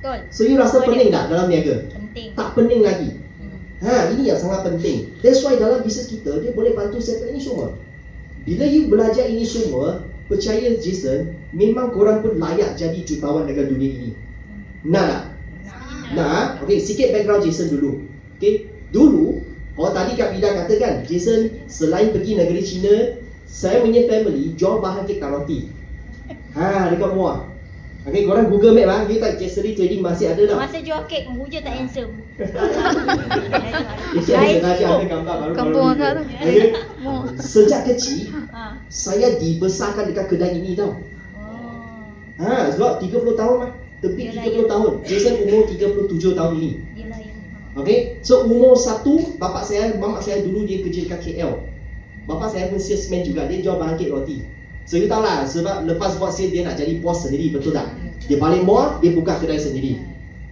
Betul. So you rasa pening tak dalam niaga? Penting. Tak pening lagi. Ini yang sangat penting. That's why dalam bisnes kita, dia boleh bantu settle ini semua. Bila you belajar ini semua, percaya Jason, memang korang pun layak jadi jutawan dalam dunia ini. Nak tak? Nak? Okay, sikit background Jason dulu. Okay, dulu, tadi Kak Vida katakan, Jason selain pergi negeri China, saya punya family jual bahan kek roti. Dekat Muar. Okay, korang Google Map lah, you tak Jassery Trading masih ada tak? Masa jual kek, Muja tak handsome. Saya sengaja ada gambar baru. Kampung agak tu. Okay. Sejak kecil, saya dibesarkan dekat kedai ini tau. Sebab 30 tahun lah. Tepi 30 tahun. Jason umur 37 tahun ini. Okay, so umur 1, mamak saya dulu dia kerja dekat KL. Bapak saya pun salesman juga, dia jual bahan kek roti. So you tahu lah, sebab lepas buat sale dia nak jadi bos sendiri, betul tak? Dia balik mall, dia buka kedai sendiri.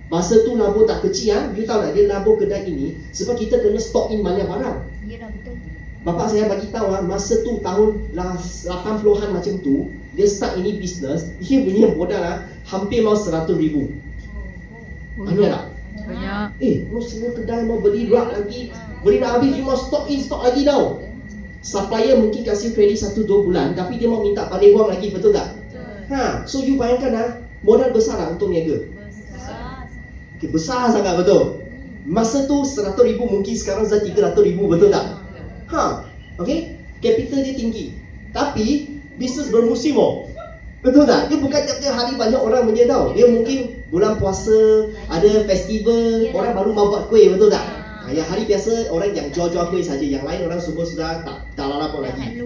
Masa tu labur tak kecil, you tahu tak, dia labur kedai ini sebab kita kena stock in banyak barang. Ya dah, betul. Bapak saya bagi tahu lah, masa tu tahun 80-an macam tu, dia start ini bisnes, dia punya modal lah hampir mau 100,000. Banyak tak? Banyak. Mau semua kedai mau beli rak lagi, beli nak habis, you mau stock in stock lagi tau. Supplier mungkin kasih kredit 1-2 bulan, tapi dia mau minta balik wang lagi, betul tak? So you bayangkan lah, modal besar lah untuk niaga. Okay, besar sangat, betul. Masa tu 100,000 mungkin sekarang dah 300,000, betul tak? Okay, capital dia tinggi, tapi bisnes bermusim betul tak? Dia bukan tiap-tiap hari banyak orang punya tau. Dia mungkin bulan puasa, ada festival, orang baru mau buat kuih, betul tak? Yang hari biasa orang yang jual-jual kuih saja, yang lain orang semua sudah tak lalap lagi.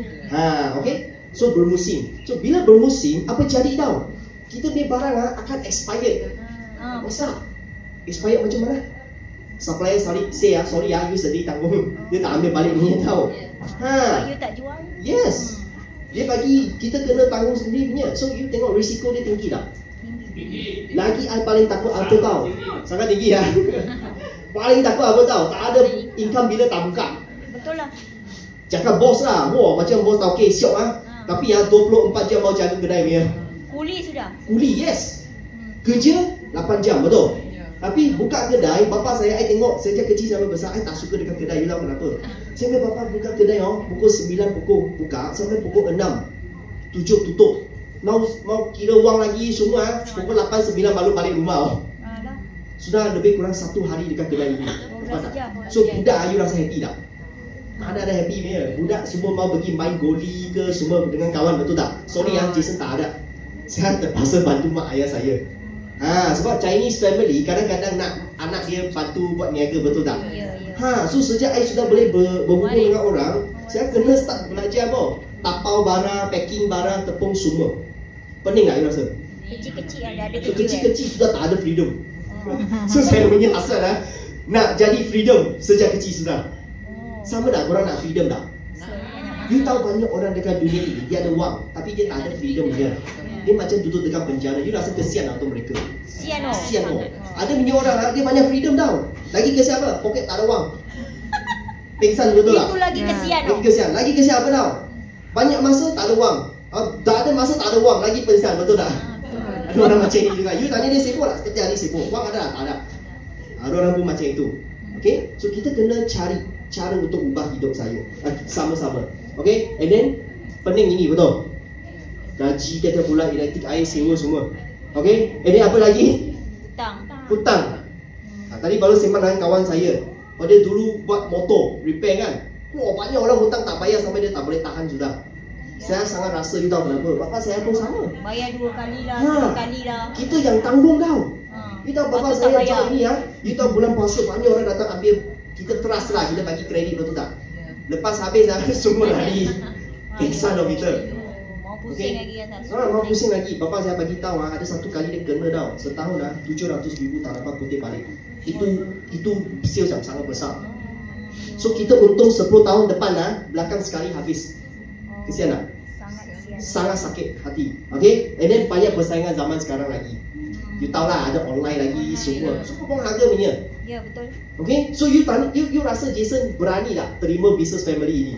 Okay, so bermusim. So bila bermusim, apa jadi tau? Kita punya barang akan expired. Masa expired macam mana? Supplier sorry you sendiri tanggung. Dia tak ambil balik punya tau. You tak jual? Yes. Dia bagi, kita kena tanggung sendiri punya. So you tengok risiko dia tinggi tak? Tinggi. Lagi I paling takut apa tau? Sangat tinggi ya. Paling takut apa tau? Tak ada income bila tak buka. Betul lah. Cakap bos lah, macam bos tau, okay, syok lah. Tapi 24 jam mau jaga kedai punya. Kuli sudah? Kuli, yes. Kerja 8 jam, betul. Tapi buka kedai, bapa saya tengok sejak kecil sampai besar, I tak suka dekat kedai, you tahu kenapa? Sampai bapa buka kedai pukul 9 pukul buka, sampai pukul 6 7 tutup. Mau kira wang lagi semua, pukul 8 9 baru balik rumah. Sudah lebih kurang 1 hari dekat kedai ini. So budak Ayu rasa happy tak? Mana ada happy punya. Budak semua mau pergi main goli ke semua dengan kawan, betul tak? Sorry Jason tak ada. Saya terpaksa bantu mak ayah saya. Sebab Chinese family kadang-kadang nak anak dia bantu buat niaga, betul tak? So sejak saya sudah boleh berhubung dengan orang, saya kena start belajar apa? Tapau barang, packing barang, tepung semua. Pening tak you rasa? Kecil-kecil ada kerja. So kecil-kecil sudah tak ada freedom. So saya punya hasrat nak jadi freedom sejak kecil sudah. Sama tak korang nak freedom tak? You tahu banyak orang dekat dunia ini, dia ada wang, tapi dia tak ada freedom dia. Dia macam duduk dekat penjara. You rasa kesian untuk mereka. Kesian. Ada punya orang dia banyak freedom tau. Lagi kesian apa? Poket tak ada wang. Pengsan, betul tak? Itu lagi kesian. Lagi kesian apa tau? Banyak masa tak ada wang. Tak ada masa tak ada wang, lagi pengsan, betul tak? Ada orang macam ni juga. You tanya dia sibuk tak? Setiap hari sibuk. Wang ada tak? Tak ada. Ada orang pun macam itu. Okay? So kita kena cari cara untuk ubah hidup saya sama-sama. Okay? And then pening ini, betul? Gaji tiap bulan, elektrik, air, sewa semua. Okay? And then apa lagi? Hutang. Tadi baru sembang dengan kawan saya. Dia dulu buat motor, repair kan. Banyak orang hutang tak bayar sampai dia tak boleh tahan sudah. Saya sangat rasa, you tahu kenapa? Bapak saya pun sama. Bayar 2 kali lah, 3 kali lah. Kita yang tanggung tau. You tahu bapak saya jual ini you tahu bulan puasa banyak orang datang ambil. Kita trust lah, kita bagi kredit, betul tak? Lepas habis semua lari. Pingsan dong kita. Mau pusing lagi kan? Mau pusing lagi. Bapak saya bagi tahu ada satu kali dia kena tau. Setahun 700,000 tak dapat kutip balik. Itu sales yang sangat besar. So kita untung 10 tahun depan belakang sekali habis. Kesian tak? Sangat sakit hati. Okay? And then banyak persaingan zaman sekarang lagi. You tahu lah, ada online lagi semua. Semua pun harga punya. Ya, betul. Okay? So you rasa Jason berani tak terima business family ini?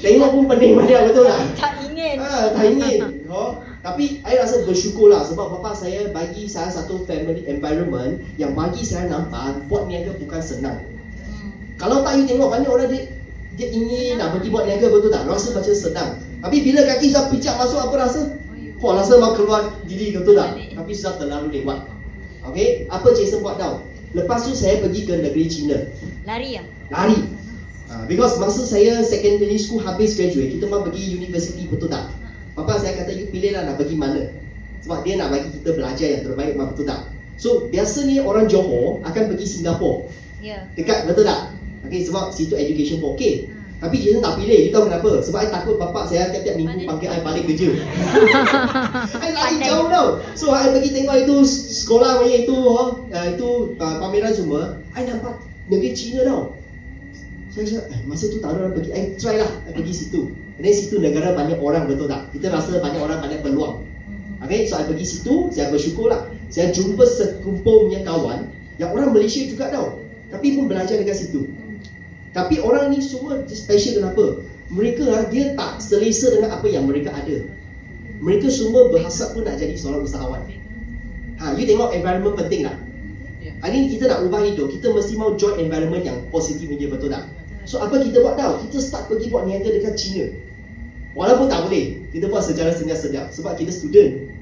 Tengok pun pening banyak, betul tak? Tak ingin. Tak ingin. Tapi saya rasa bersyukur lah sebab bapa saya bagi saya satu family environment yang bagi saya nampak buat niaga bukan senang. Kalau tak you tengok banyak orang dia ingin nak pergi buat niaga, betul tak? Rasa macam senang. Tapi bila kaki sudah pijak masuk, apa rasa? Kok rasa mau keluar diri, betul tak? Tapi sudah terlalu lewat. Okay, apa Jason buat tau? Lepas tu saya pergi ke negeri China. Lari ya? Lari. Because masa saya secondary school habis graduate, kita mau pergi university, betul tak? Bapa saya kata, you pilih lah nak pergi mana. Sebab dia nak bagi kita belajar yang terbaik, betul tak? So biasanya orang Johor akan pergi Singapura. Ya. Dekat, betul tak? Okay, sebab situ education pun okay. Tapi Jason tak pilih, you tahu kenapa? Sebab saya takut bapa saya tiap-tiap minggu panggil saya balik kerja. Saya lari jauh tau. So saya pergi tengok itu sekolah punya itu pameran semua. Saya nampak negeri China tau. Saya cakap, masa tu tak ada orang pergi, saya try lah, saya pergi situ. Dan situ negara banyak orang, betul tak? Kita rasa banyak orang, banyak peluang. Okay, so saya pergi situ, saya bersyukur lah. Saya jumpa sekumpul punya kawan yang orang Malaysia juga tau, tapi pun belajar dekat situ. Tapi orang ni semua special kenapa? Mereka dia tak selesa dengan apa yang mereka ada. Mereka semua berhasrat pun nak jadi seorang usahawan. You tengok environment penting tak? Hari ni kita nak ubah hidup, kita mesti mau join environment yang positif ni, betul tak? So apa kita buat tau? Kita start pergi buat niaga dekat China. Walaupun tak boleh, kita buat secara senyap-senyap sebab kita student.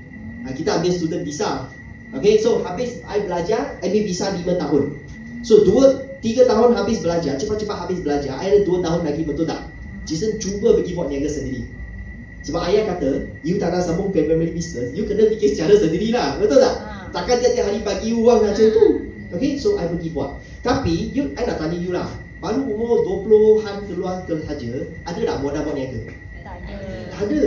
Kita ambil student visa. Okay, so habis I belajar, I ambil visa 5 tahun. So 2-3 tahun habis belajar, cepat-cepat habis belajar, I ada 2 tahun lagi, betul tak? Jason cuba pergi buat niaga sendiri. Sebab ayah kata, you tak nak sambung family business, you kena fikir secara sendirilah, betul tak? Takkan tiap-tiap hari bagi uang macam tu. Okay, so I pergi buat. Tapi, I nak tanya you lah, baru umur 20-an keluar ke saja, ada tak modal buat niaga? Tak ada. Tak ada.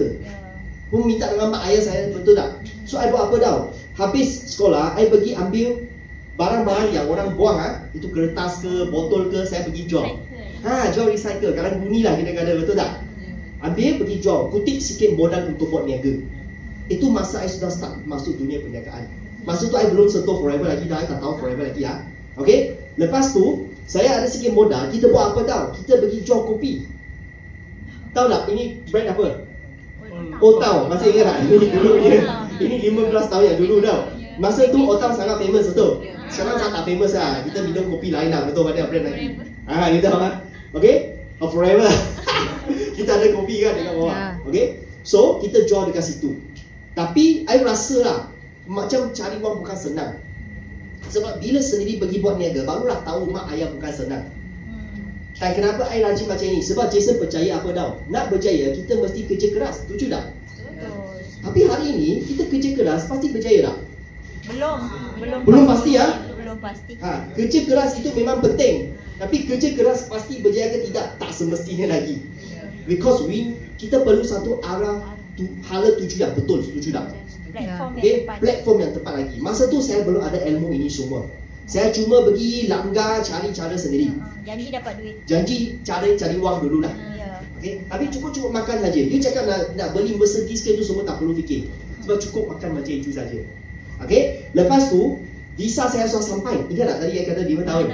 Pun minta dengan mak ayah saya, betul tak? So I buat apa tau? Habis sekolah, I pergi ambil barang-barang yang orang buang itu kertas ke, botol ke, saya pergi jual. Jual recycle, kadang guni lah kadang-kadang, betul tak? Ambil, pergi jual, kutip sikit modal untuk buat niaga. Itu masa I sudah start masuk dunia perniagaan. Masa tu I belum sentuh forever lagi, dah I tak tahu forever lagi ya. Okay, lepas tu saya ada sikit modal, kita buat apa tau? Kita pergi jual kopi. Tahu tak ini brand apa? Otau, masih ingat tak? Ini dulu dia. Ini 15 tahun yang dulu tau. Masa tu Otau sangat famous, betul? Sekarang tak famous lah. Kita minum kopi lain lah, betul? Ada brand lagi. You tahu kan? Okay? Forever. Kita ada kopi kan dekat bawah. Okay? So, kita jual dekat situ. Tapi, I rasa lah macam cari wang bukan senang. Sebab bila sendiri pergi buat niaga, barulah tahu mak ayah bukan senang. Dan kenapa I rajin macam ni? Sebab Jason percaya apa tau? Nak berjaya, kita mesti kerja keras. Setuju tak? Tapi hari ini, kita kerja keras, pasti berjaya tak? Belum pasti ya? Belum pasti. Kerja keras itu memang penting. Tapi kerja keras pasti berjaya ke tidak? Tak semestinya lagi. Because kita perlu satu arah hala tuju yang betul, setuju tak? Platform yang tepat lagi. Masa tu saya belum ada ilmu ini semua. Saya cuma pergi langgar cari cara sendiri. Janji dapat duit. Janji cari wang dululah. Okay? Tapi cukup makan saja. You cakap nak beli Mercedes ke itu semua tak perlu fikir. Sebab cukup makan macam itu saja. Okay? Lepas tu visa saya sudah sampai. Ingat tak tadi saya kata 5 tahun?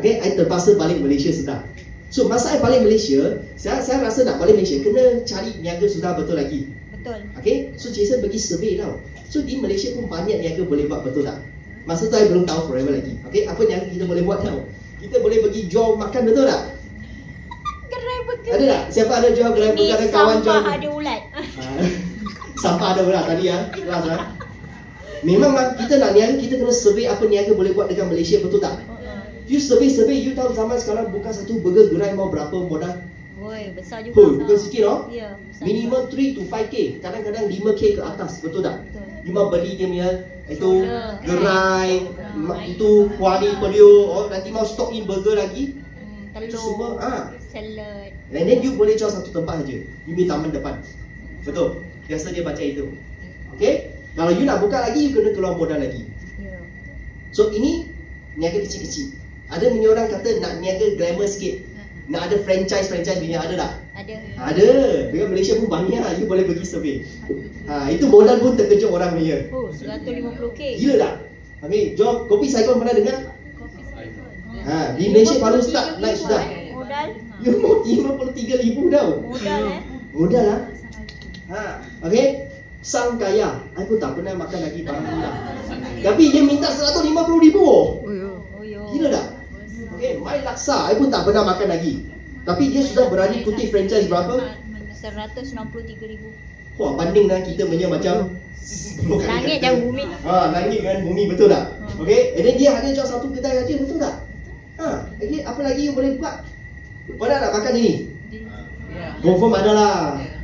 Okay? I terpaksa balik Malaysia sudah. So masa saya balik Malaysia, saya rasa nak balik Malaysia kena cari niaga sudah betul lagi. Betul. Okay? So Jason pergi survey tau. So di Malaysia pun banyak niaga boleh buat, betul tak? Masa tu saya belum tahu forever lagi. Okay? Apa niaga kita boleh buat tau? Kita boleh pergi jual makan, betul tak? Gerai burger. Ada tak? Siapa ada jual gerai burger? Ada kawan jual? Sampah ada ulat. Sampah ada ulat tadi ya. Kelas lah. Memang kita nak niaga, kita kena survey apa niaga boleh buat dekat Malaysia, betul tak? You survey, you tahu zaman sekarang buka satu burger gerai mau berapa modal? Woi, besar juga. Bukan sikit tau? Ya, minimum 3 to 5k, kadang-kadang 5k ke atas, betul tak? Betul. You mau beli dia punya itu gerai, itu kuali pelio, nanti mau stock in burger lagi. Itu semua salad. And then you boleh jual satu tempat saja. You punya taman depan. Betul. Biasa dia baca itu. Okay? Kalau you nak buka lagi, you kena keluar modal lagi. So ini niaga kecil-kecil. Ada punya orang kata nak niaga glamour sikit. Nak ada franchise punya, ada tak? Ada. Dekat Malaysia pun banyak. You boleh pergi survey. Itu modal pun terkejut orang punya. 150k. Gila tak? Okay, jual kopi Saigon pernah dengar? Di Malaysia baru start naik sudah. Modal? You mau 53,000 tau. Modal Modal lah. Okay. sang kaya, I pun tak pernah makan lagi barang tu dah. Tapi dia minta 150,000. Oh yo. Gila tak? Okay, my laksa, I pun tak pernah makan lagi. Tapi dia sudah berani kutip franchise berapa? 163,000. Wah, banding dengan kita punya macam Langit dan bumi. Langit dengan bumi, betul tak? Okay, and then dia hanya jual satu kedai aja, betul tak? Okay, apa lagi you boleh buat? Pernah tak makan ini? Confirm ada lah.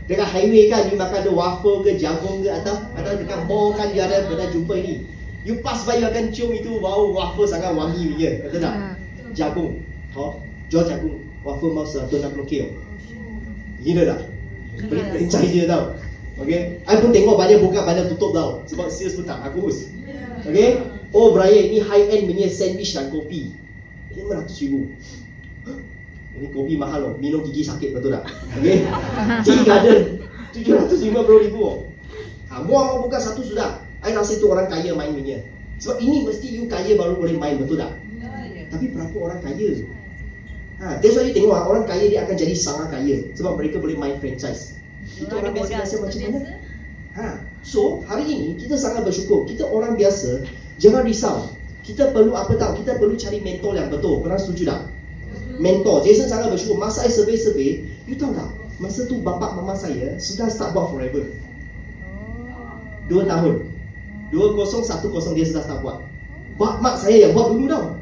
Dekat highway kan, you makan ada waffle ke, jagung ke, atau dekat mall kan dia ada pernah jumpa ini. You pass by, you akan cium itu bau waffle sangat wangi punya, betul tak? Jagung, jual jagung, waffle mau 160k. Gila tak? Boleh franchise dia tau. Okay, I pun tengok banyak buka, banyak tutup tau. Sebab sales pun tak bagus. Okay, oh Brian, ni high end punya sandwich dan kopi 500,000. Ini kopi mahal loh, minum gigi sakit, betul tak? Okay, Tea Garden 750,000. Mau buka satu sudah. I rasa itu orang kaya main punya. Sebab ini mesti you kaya baru boleh main, betul tak? Tapi berapa orang kaya? That's why you tengok orang kaya dia akan jadi sangat kaya. Sebab mereka boleh main franchise. Itu orang biasa-biasa macam mana? So, hari ini kita sangat bersyukur. Kita orang biasa, jangan risau. Kita perlu apa tahu? Kita perlu cari mentor yang betul. Korang setuju tak? Mentor. Jason sangat bersyukur. Masa saya survey, you tahu tak? Masa tu bapak mama saya sudah start buat forever. 2 tahun. 2010 dia sudah start buat. Mak saya yang buat dulu tau.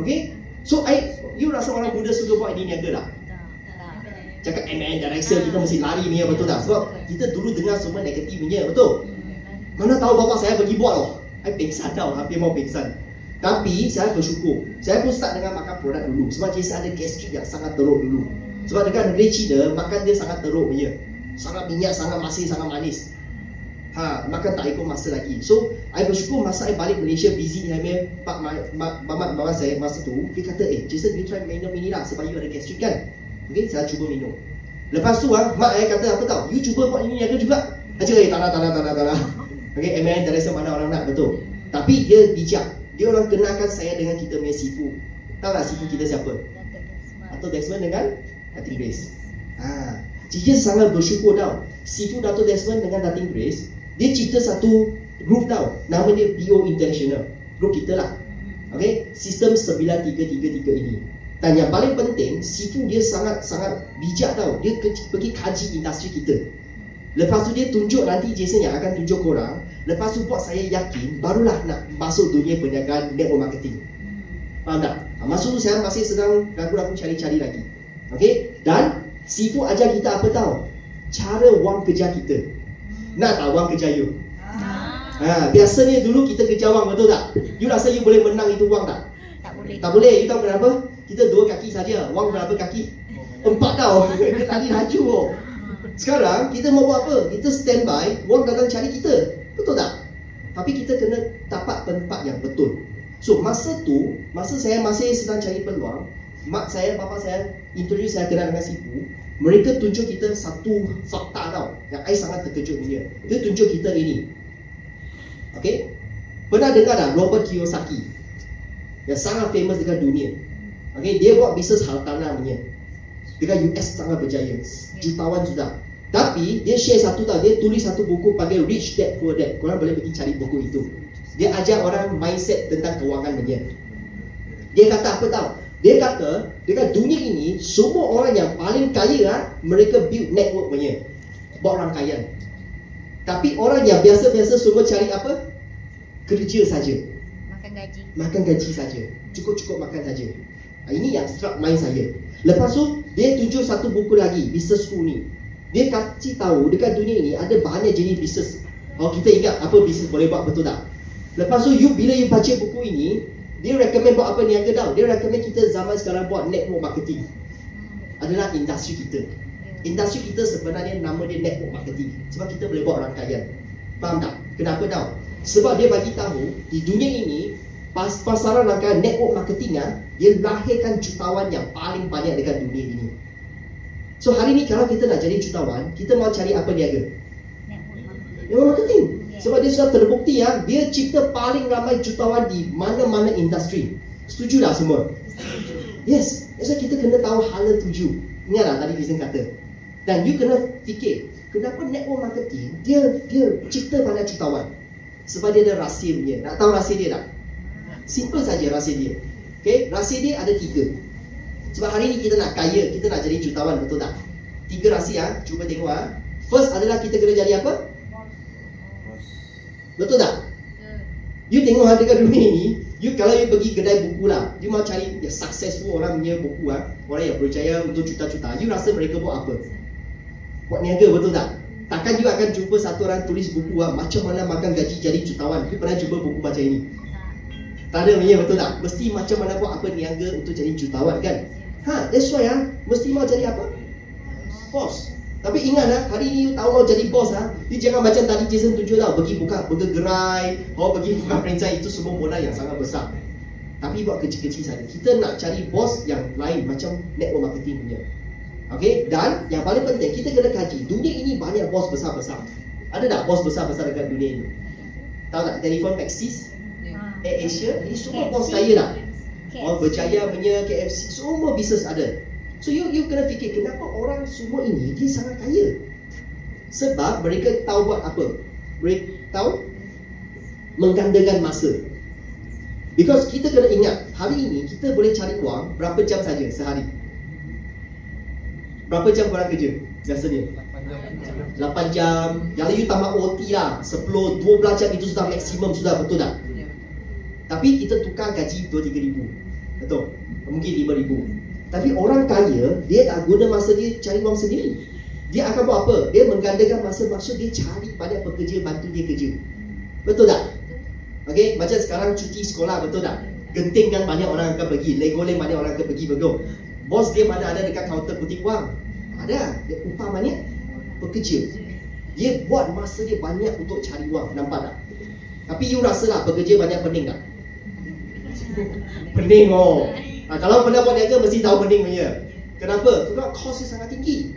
Okay? So, you rasa orang muda suka buat ini niaga tak? Cakap direction kita mesti lari ni, betul tak? Sebab kita dulu dengar semua negatif punya, betul? Mana tahu bapak saya pergi buat loh. I pingsan tau, hampir mau pingsan. Tapi saya bersyukur. Saya pun start dengan makan produk dulu. Sebab Jason ada gastrik yang sangat teruk dulu. Sebab dekat negeri China, makan dia sangat teruk punya. Sangat minyak, sangat masin, sangat manis. Makan tak ikut masa lagi. So, I bersyukur masa I balik Malaysia busy dengan mama saya masa tu. Dia kata, Jason, you try minum ini lah sebab you ada gastrik kan? Okay, saya cuba minum. Lepas tu mak saya kata apa tahu? You cuba buat ini niaga juga. Aja tanah. Okay, MN direction mana orang nak, betul. Tapi dia bijak. Dia orang kenalkan saya dengan kita punya sifu. Tahu tak sifu kita siapa? Dato' Desmond dengan Datin Grace. Dia sangat bersyukur tau. Sifu Dato' Desmond dengan Datin Grace, dia cerita satu group tau. Nama dia PO International. Group kita lah. Okay, sistem 9333 ini. Dan yang paling penting, Sifu dia sangat bijak tau. Dia pergi kaji industri kita. Lepas tu dia tunjuk nanti Jason yang akan tunjuk korang. Lepas tu buat saya yakin, barulah nak masuk dunia perniagaan network marketing. Faham tak? Masuk tu saya masih sedang ragu-ragu cari-cari lagi. Okay? Dan Sifu ajar kita apa tau? Cara wang kerja kita. Nak tak wang kerja you? Biasanya dulu kita kerja wang, betul tak? You rasa you boleh menang itu wang tak? Tak boleh. Tak boleh. You tahu kenapa? Kita 2 kaki saja. Wang berapa kaki? 4 tau. Dia tadi laju. Sekarang kita mau buat apa? Kita standby, wang datang cari kita. Betul tak? Tapi kita kena tapak tempat yang betul. So masa tu, masa saya masih sedang cari peluang, mak saya, bapa saya introduce saya kenal dengan Sifu. Mereka tunjuk kita satu fakta tau, yang saya sangat terkejut dia. Dia tunjuk kita ini. Okay? Pernah dengar tak Robert Kiyosaki? Yang sangat famous dekat dunia. Okay, dia buat bisnes hartanah punya. Dekat US sangat berjaya. Jutawan sudah. Tapi dia share satu tau, dia tulis satu buku panggil Rich Dad Poor Dad. Korang boleh pergi cari buku itu. Dia ajar orang mindset tentang kewangan punya. Dia kata apa tau? Dia kata dekat dunia ini semua orang yang paling kaya mereka build network punya. Buat rangkaian. Tapi orang yang biasa-biasa semua cari apa? Kerja saja. Makan gaji saja. Cukup-cukup makan saja. Ini yang struck mind saya. Lepas tu dia tunjuk satu buku lagi, business school ni. Dia kasih tahu dekat dunia ini ada banyak jenis bisnes. Kita ingat apa bisnes boleh buat, betul tak? Lepas tu bila you baca buku ini, dia recommend buat apa niaga tau. Dia recommend kita zaman sekarang buat network marketing. Adalah industri kita. Industri kita sebenarnya nama dia network marketing. Sebab kita boleh buat rangkaian. Faham tak? Kenapa tau? Sebab dia bagi tahu di dunia ini pasaran rangkaian network marketing dia lahirkan jutawan yang paling banyak dekat dunia ini. So hari ni kalau kita nak jadi jutawan, kita mau cari apa niaga? Network marketing. Sebab dia sudah terbukti dia cipta paling ramai jutawan di mana-mana industri. Setuju tak semua? Yes. Jadi kita kena tahu hala tuju. Ingat tak tadi Jason kata? Dan you kena fikir, kenapa network marketing dia cipta banyak jutawan? Sebab dia ada rahsia punya. Nak tahu rahsia dia tak? Simple saja rahsia dia. Okay, rahsia dia ada 3. Sebab hari ni kita nak kaya, kita nak jadi jutawan, betul tak? 3 rahsia, cuba tengok First adalah kita kena jadi apa? Betul tak? You tengok dekat dunia ni, kalau you pergi kedai buku lah, you mau cari yang successful orang punya buku orang yang berjaya untuk juta-juta, you rasa mereka buat apa? Buat niaga, betul tak? Takkan you akan jumpa satu orang tulis buku macam mana makan gaji jadi jutawan. You pernah jumpa buku macam ini? Tak ada punya, betul tak? Mesti macam mana buat apa niaga untuk jadi jutawan kan? That's why mesti mau jadi apa? Bos. Tapi ingat hari ni you tahu mau jadi bos you jangan macam tadi Jason tunjuk tau, pergi buka burger gerai, pergi buka franchise, itu semua modal yang sangat besar. Tapi buat kecil-kecil saja. Kita nak cari bos yang lain macam network marketing punya. Okay, dan yang paling penting kita kena kaji, dunia ini banyak bos besar-besar. Ada tak bos besar-besar dekat dunia ini? Tahu tak? Telefon Maxis, Air Asia, ini semua bos kaya tak? Orang berjaya punya, KFC, semua bisnes ada. So you kena fikir, kenapa orang semua ini dia sangat kaya? Sebab mereka tahu buat apa? Mereka tahu menggandakan masa. Because kita kena ingat, hari ini kita boleh cari uang berapa jam saja sehari? Berapa jam korang kerja biasanya? 8 jam. Yang you tambah OT lah, 10, 12 jam itu sudah maksimum, sudah, betul tak? Tapi kita tukar gaji 2-3 ribu, betul? Mungkin 5 ribu. Tapi orang kaya, dia tak guna masa dia cari wang sendiri. Dia akan buat apa? Dia menggandakan masa, maksud dia cari banyak pekerja bantu dia kerja. Betul tak? Okay, macam sekarang cuti sekolah, betul tak? Genting kan banyak orang akan pergi, Legoland banyak orang akan pergi, betul? Bos dia mana ada dekat kaunter kutip wang? Ada, dia upah banyak pekerja. Dia buat masa dia banyak untuk cari wang, nampak tak? Tapi you rasa lah pekerja banyak pening tak? Pening kalau pernah buat niaga mesti tahu pening punya. Kenapa? Sebab cost dia sangat tinggi.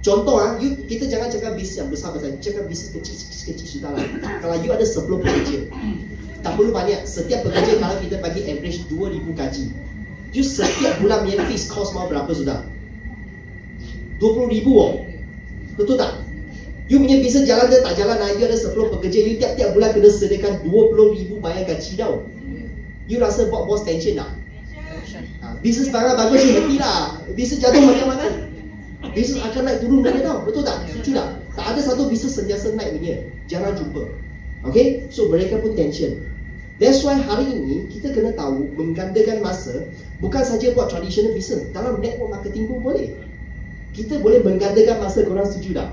Contoh kita jangan cakap bisnes yang besar-besar, cakap bisnes kecil-kecil sudah lah. Kalau you ada 10 pekerja, tak perlu banyak. Setiap pekerja kalau kita bagi average 2,000 gaji, you setiap bulan punya fixed cost mau berapa sudah? 20,000 betul tak? You punya bisnes jalan dia tak jalan, you ada 10 pekerja, you tiap-tiap bulan kena sediakan 20,000 bayar gaji tau. You rasa buat bos tension tak? Bisnes barang bagus you happy lah. Bisnes jatuh macam mana? Bisnes akan naik turun banyak tau, betul tak? Setuju tak? Tak ada satu bisnes sentiasa naik punya, jarang jumpa. Okay, so mereka pun tension. That's why hari ini kita kena tahu menggandakan masa. Bukan saja buat traditional business, dalam network marketing pun boleh. Kita boleh menggandakan masa, korang setuju tak?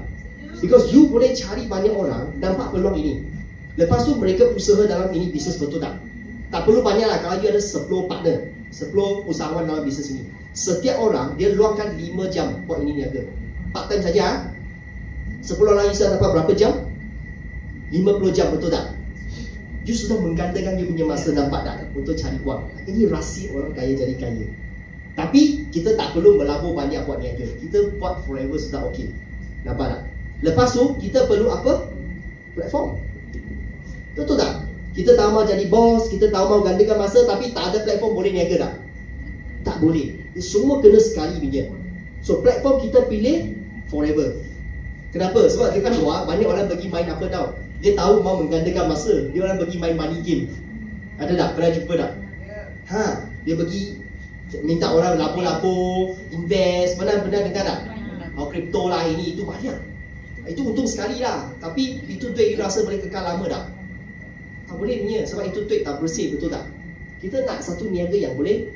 Because you boleh cari banyak orang, nampak peluang ini. Lepas tu mereka usaha dalam ini bisnes, betul tak? Tak perlu banyak lah, kalau you ada 10 partner, 10 usahawan dalam bisnes ini, setiap orang dia luangkan 5 jam buat ini niaga. Part time saja 10 orang usaha dapat berapa jam? 50 jam, betul tak? You sudah menggandakan you punya masa, nampak tak? Untuk cari wang. Ini rahsia orang kaya jadi kaya. Tapi kita tak perlu melabur banyak buat niaga. Kita buat forever sudah okey. Nampak tak? Lepas tu kita perlu apa? Platform. Betul tak? Kita tahu mau jadi bos, kita tahu mau gandakan masa, tapi tak ada platform boleh niaga tak? Tak boleh. Semua kena sekali punya. So platform kita pilih forever. Kenapa? Sebab dekat luar banyak orang pergi main apa tau? Dia tahu mau menggandakan masa, dia orang pergi main money game. Ada tak? Pernah jumpa tak? Dia pergi minta orang lapor-lapor, invest. Pernah dengar tak? Kripto lah, ini itu banyak. Itu untung sekali lah. Tapi itu duit you rasa boleh kekal lama tak? Tak boleh punya, sebab itu duit tak bersih, betul tak? Kita nak satu niaga yang boleh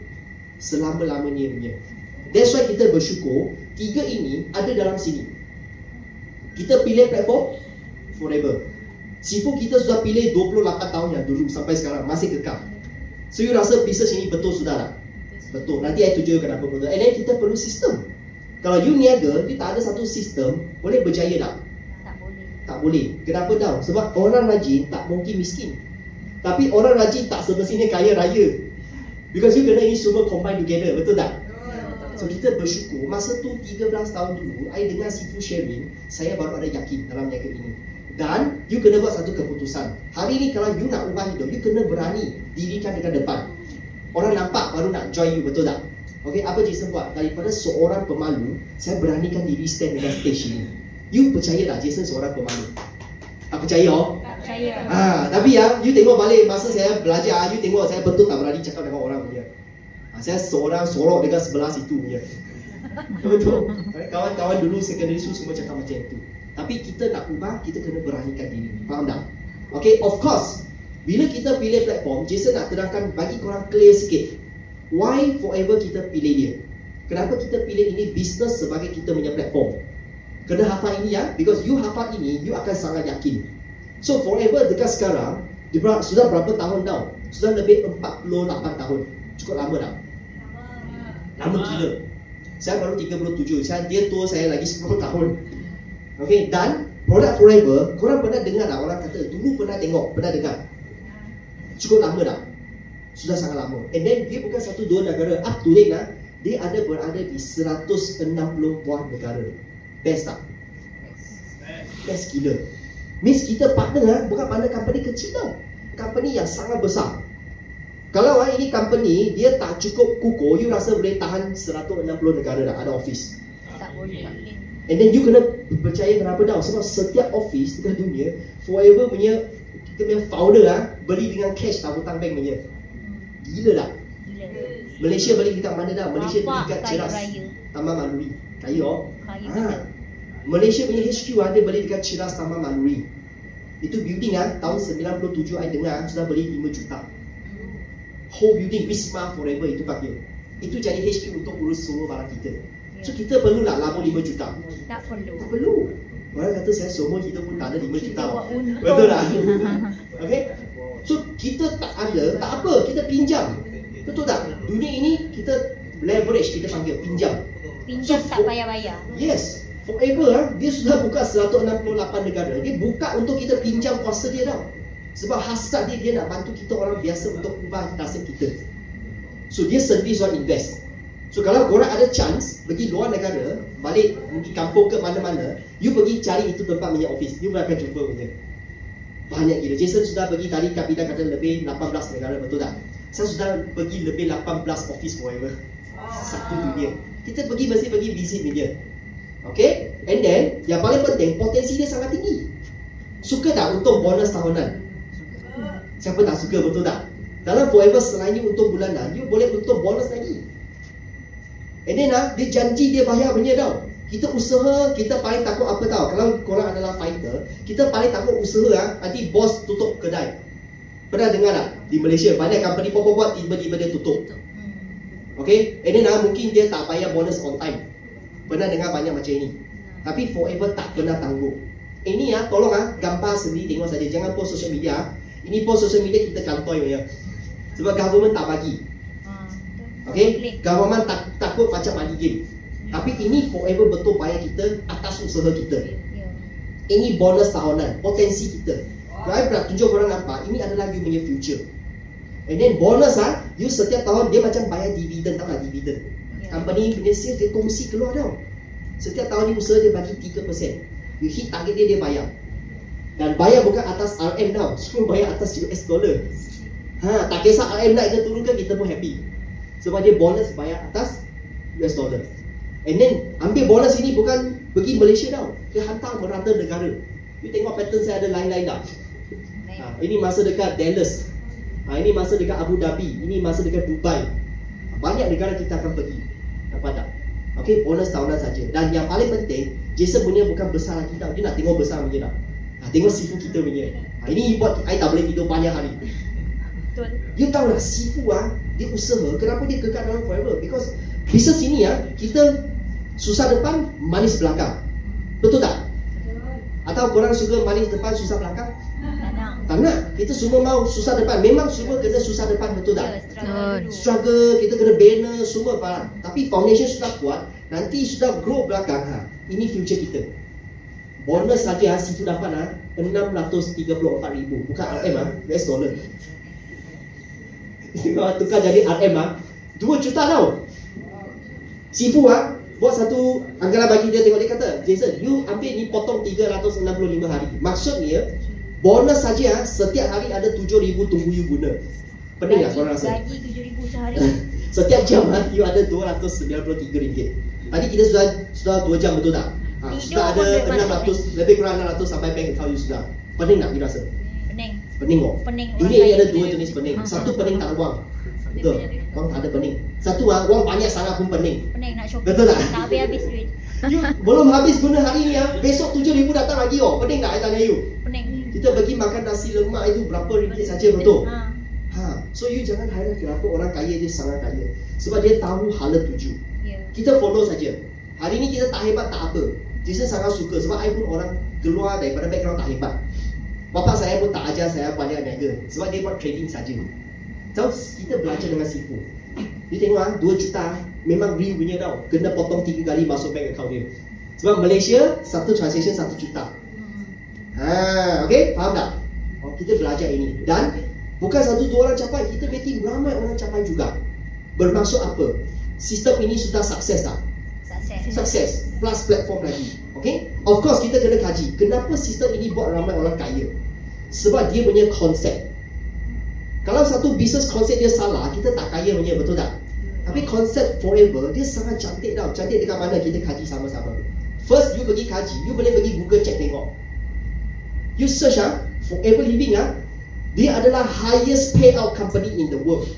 selama-lamanya punya. That's why kita bersyukur 3 ini ada dalam sini. Kita pilih platform forever. Sifu kita sudah pilih 28 tahun yang dulu sampai sekarang masih kekal. So you rasa bisnes ini betul sudah tak? Betul. Nanti saya tunjuk kenapa betul. And then kita perlu sistem. Kalau you niaga, dia tak ada satu sistem, boleh berjaya tak? Tak boleh. Kenapa tau? Sebab orang rajin tak mungkin miskin. Tapi orang rajin tak semestinya kaya raya. Because you kena ini semua combine together, betul tak? So kita bersyukur, masa tu 13 tahun dulu, saya dengar Sifu sharing, saya baru ada yakin dalam niaga ini. Dan you kena buat satu keputusan. Hari ni kalau you nak ubah hidup, you kena berani dirikan dekat depan. Orang nampak baru nak join you, betul tak? Okay, apa Jason buat? Daripada seorang pemalu, saya beranikan diri stand dengan stage ini. You percaya tak Jason seorang pemalu? Tak percaya oh? Tak percaya. Tapi ya, you tengok balik masa saya belajar, you tengok saya betul tak berani cakap dengan orang punya. Saya seorang sorok dengan sebelah situ punya. Betul. Kawan-kawan dulu secondary school semua cakap macam itu. Tapi kita nak ubah, kita kena beranikan diri. Faham tak? Okay, of course, bila kita pilih platform, Jason nak terangkan bagi korang clear sikit. Why Forever kita pilih dia? Kenapa kita pilih ini business sebagai kita punya platform? Kena hafal ini ya, because you hafal ini, you akan sangat yakin. So Forever dekat sekarang, sudah berapa tahun tau? Sudah lebih 48 tahun. Cukup lama tak? Lama gila. Saya baru 37, dia tua saya lagi 10 tahun. Okay, dan produk Forever, korang pernah dengar tak? Orang kata, dulu pernah tengok, pernah dengar. Cukup lama tak? Sudah sangat lama. And then dia bukan satu dua negara. Up to date dia ada berada di 160 buah negara. Best tak? Best gila. Means kita partner bukan partner company kecil tau. Company yang sangat besar. Kalau ini company dia tak cukup kukuh, you rasa boleh tahan 160 negara dah ada office. Tak boleh. And then you kena percaya kenapa tau? Sebab setiap office dekat dunia, Forever punya kita punya founder beli dengan cash tak hutang bank punya. Gila tak? Gila. Malaysia beli dekat mana dah? Malaysia beli dekat Kaya Ceras raya. Taman Maluri. Kaya oh. Kaya betul. Malaysia punya HQ dia beli dekat Ceras Taman Maluri. Itu building tahun 97 I dengar sudah beli 5 juta. Whole building Wisma Forever itu pakai. Itu jadi HQ untuk urus semua barang kita. So kita perlu nak labur 5 juta? Tak perlu. Tak perlu. Orang kata saya semua kita pun tak ada 5 juta. buat untung. Betul tak? Okay? So kita tak ada, tak apa, kita pinjam. Betul tak? Dunia ini kita leverage, kita panggil pinjam. Pinjam So, tak payah bayar. Yes. Forever dia sudah buka 168 negara. Dia buka untuk kita pinjam kuasa dia tau. Sebab hasrat dia nak bantu kita orang biasa untuk ubah nasib kita. So dia sendiri soal invest. So kalau korang ada chance pergi luar negara, balik pergi kampung ke mana-mana, you pergi cari itu tempat punya office, you akan jumpa punya. Banyak gila. Jason sudah pergi tadi Kapita kata lebih 18 negara, betul tak? Saya sudah pergi lebih 18 office Forever. Satu dunia. Kita mesti pergi visit dia. Okay? And then yang paling penting, potensi dia sangat tinggi. Suka tak untung bonus tahunan? Siapa tak suka, betul tak? Dalam Forever selain you untung bulanan, you boleh untung bonus lagi. And then dia janji dia bayar punya tau. Kita usaha, kita paling takut apa tau? Kalau korang adalah fighter, kita paling takut usaha nanti bos tutup kedai. Pernah dengar tak? Di Malaysia banyak company buat tiba-tiba dia tutup. Okay? And then mungkin dia tak bayar bonus on time. Pernah dengar banyak macam ini. Tapi Forever tak pernah tangguh. Ini tolong gambar sendiri tengok saja. Jangan post social media. Ini post social media kita kantoi ya. Sebab government tak bagi. Okay? Government takut macam money game. Tapi ini Forever betul bayar kita atas usaha kita. Ini bonus tahunan, potensi kita. Kalau I nak tunjuk korang nampak, ini adalah you punya future. And then bonus you setiap tahun dia macam bayar dividen, tahu tak dividen? Company punya sales dia kongsi keluar tau. Setiap tahun ni usaha dia bagi 3%. You hit target dia bayar. Dan bayar bukan atas RM tau, semua bayar atas US dollar. Tak kisah RM naik ke turun ke, kita pun happy. Sebab dia bonus bayar atas US dollar. And then ambil bonus ini bukan pergi Malaysia tau, dia hantar merata negara. You tengok pattern saya ada lain-lain tak? Ini masa dekat Dallas, ini masa dekat Abu Dhabi, ini masa dekat Dubai. Banyak negara kita akan pergi. Nampak tak? Okay, bonus tahunan saja. Dan yang paling penting, Jason punya bukan besar lagi tau. Dia nak tengok besar punya tak? Tengok sifu kita punya. Ini buat I tak boleh tidur banyak hari. Betul. You tahu tak sifu dia usaha, kenapa dia kekal dalam Forever? Because bisnes ini kita susah depan, manis belakang. Betul tak? Atau korang suka manis depan, susah belakang? Tak nak. Kita semua mau susah depan. Memang semua kena susah depan, betul tak? Struggle, kita kena banner, semua barang. Tapi foundation sudah kuat, nanti sudah grow belakang. Ini future kita. Bonus saja sifu dapat 634,000. Bukan RM US dollar. Kalau tukar jadi RM 2 juta tau. Sifu buat satu anggaran bagi dia, tengok dia kata, Jason, you ambil ni potong 365 hari. Maksudnya bonus saja setiap hari ada 7,000 tunggu you guna. Pening tak korang rasa? Gaji 7,000 sehari. Setiap jam you ada RM293. Tadi kita sudah 2 jam, betul tak? Sudah ada 600, lebih kurang 600 sampai bank account you sudah. Pening tak you rasa? Pening. Pening kok. Pening. Ini ada 2 jenis pening. Satu pening tak ada wang. Betul. Wang tak ada pening. Satu wang banyak sangat pun pening. Pening nak shopping. Betul tak? Tak habis duit. You belum habis guna hari ni besok 7,000 datang lagi Pening tak I tanya you? Pening. Kita bagi makan nasi lemak itu berapa ringgit saja, betul? Ha. So you jangan hairan kenapa orang kaya dia sangat kaya. Sebab dia tahu hala tuju. Ya. Kita follow saja. Hari ni kita tak hebat tak apa. Jason sangat suka sebab I pun orang keluar daripada background tak hebat. Bapa saya pun tak ajar saya pandai niaga sebab dia buat trading saja. Tahu kita belajar dengan sifu. Dia tengok 2 juta memang real punya tau. Kena potong 3 kali masuk bank account dia. Sebab Malaysia satu transaction 1 juta. Okay, faham tak? Kita belajar ini. Dan bukan 1-2 orang capai, kita beti ramai orang capai juga. Bermaksud apa? Sistem ini sudah sukses tak? Sukses. Plus platform lagi. Okay? Of course kita kena kaji. Kenapa sistem ini buat ramai orang kaya? Sebab dia punya konsep. Kalau satu business konsep dia salah, kita tak kaya punya, betul tak? Tapi konsep Forever dia sangat cantik tau. Cantik dekat mana? Kita kaji sama-sama. First you pergi kaji, you boleh pergi Google check tengok. You search Forever Living dia adalah highest payout company in the world.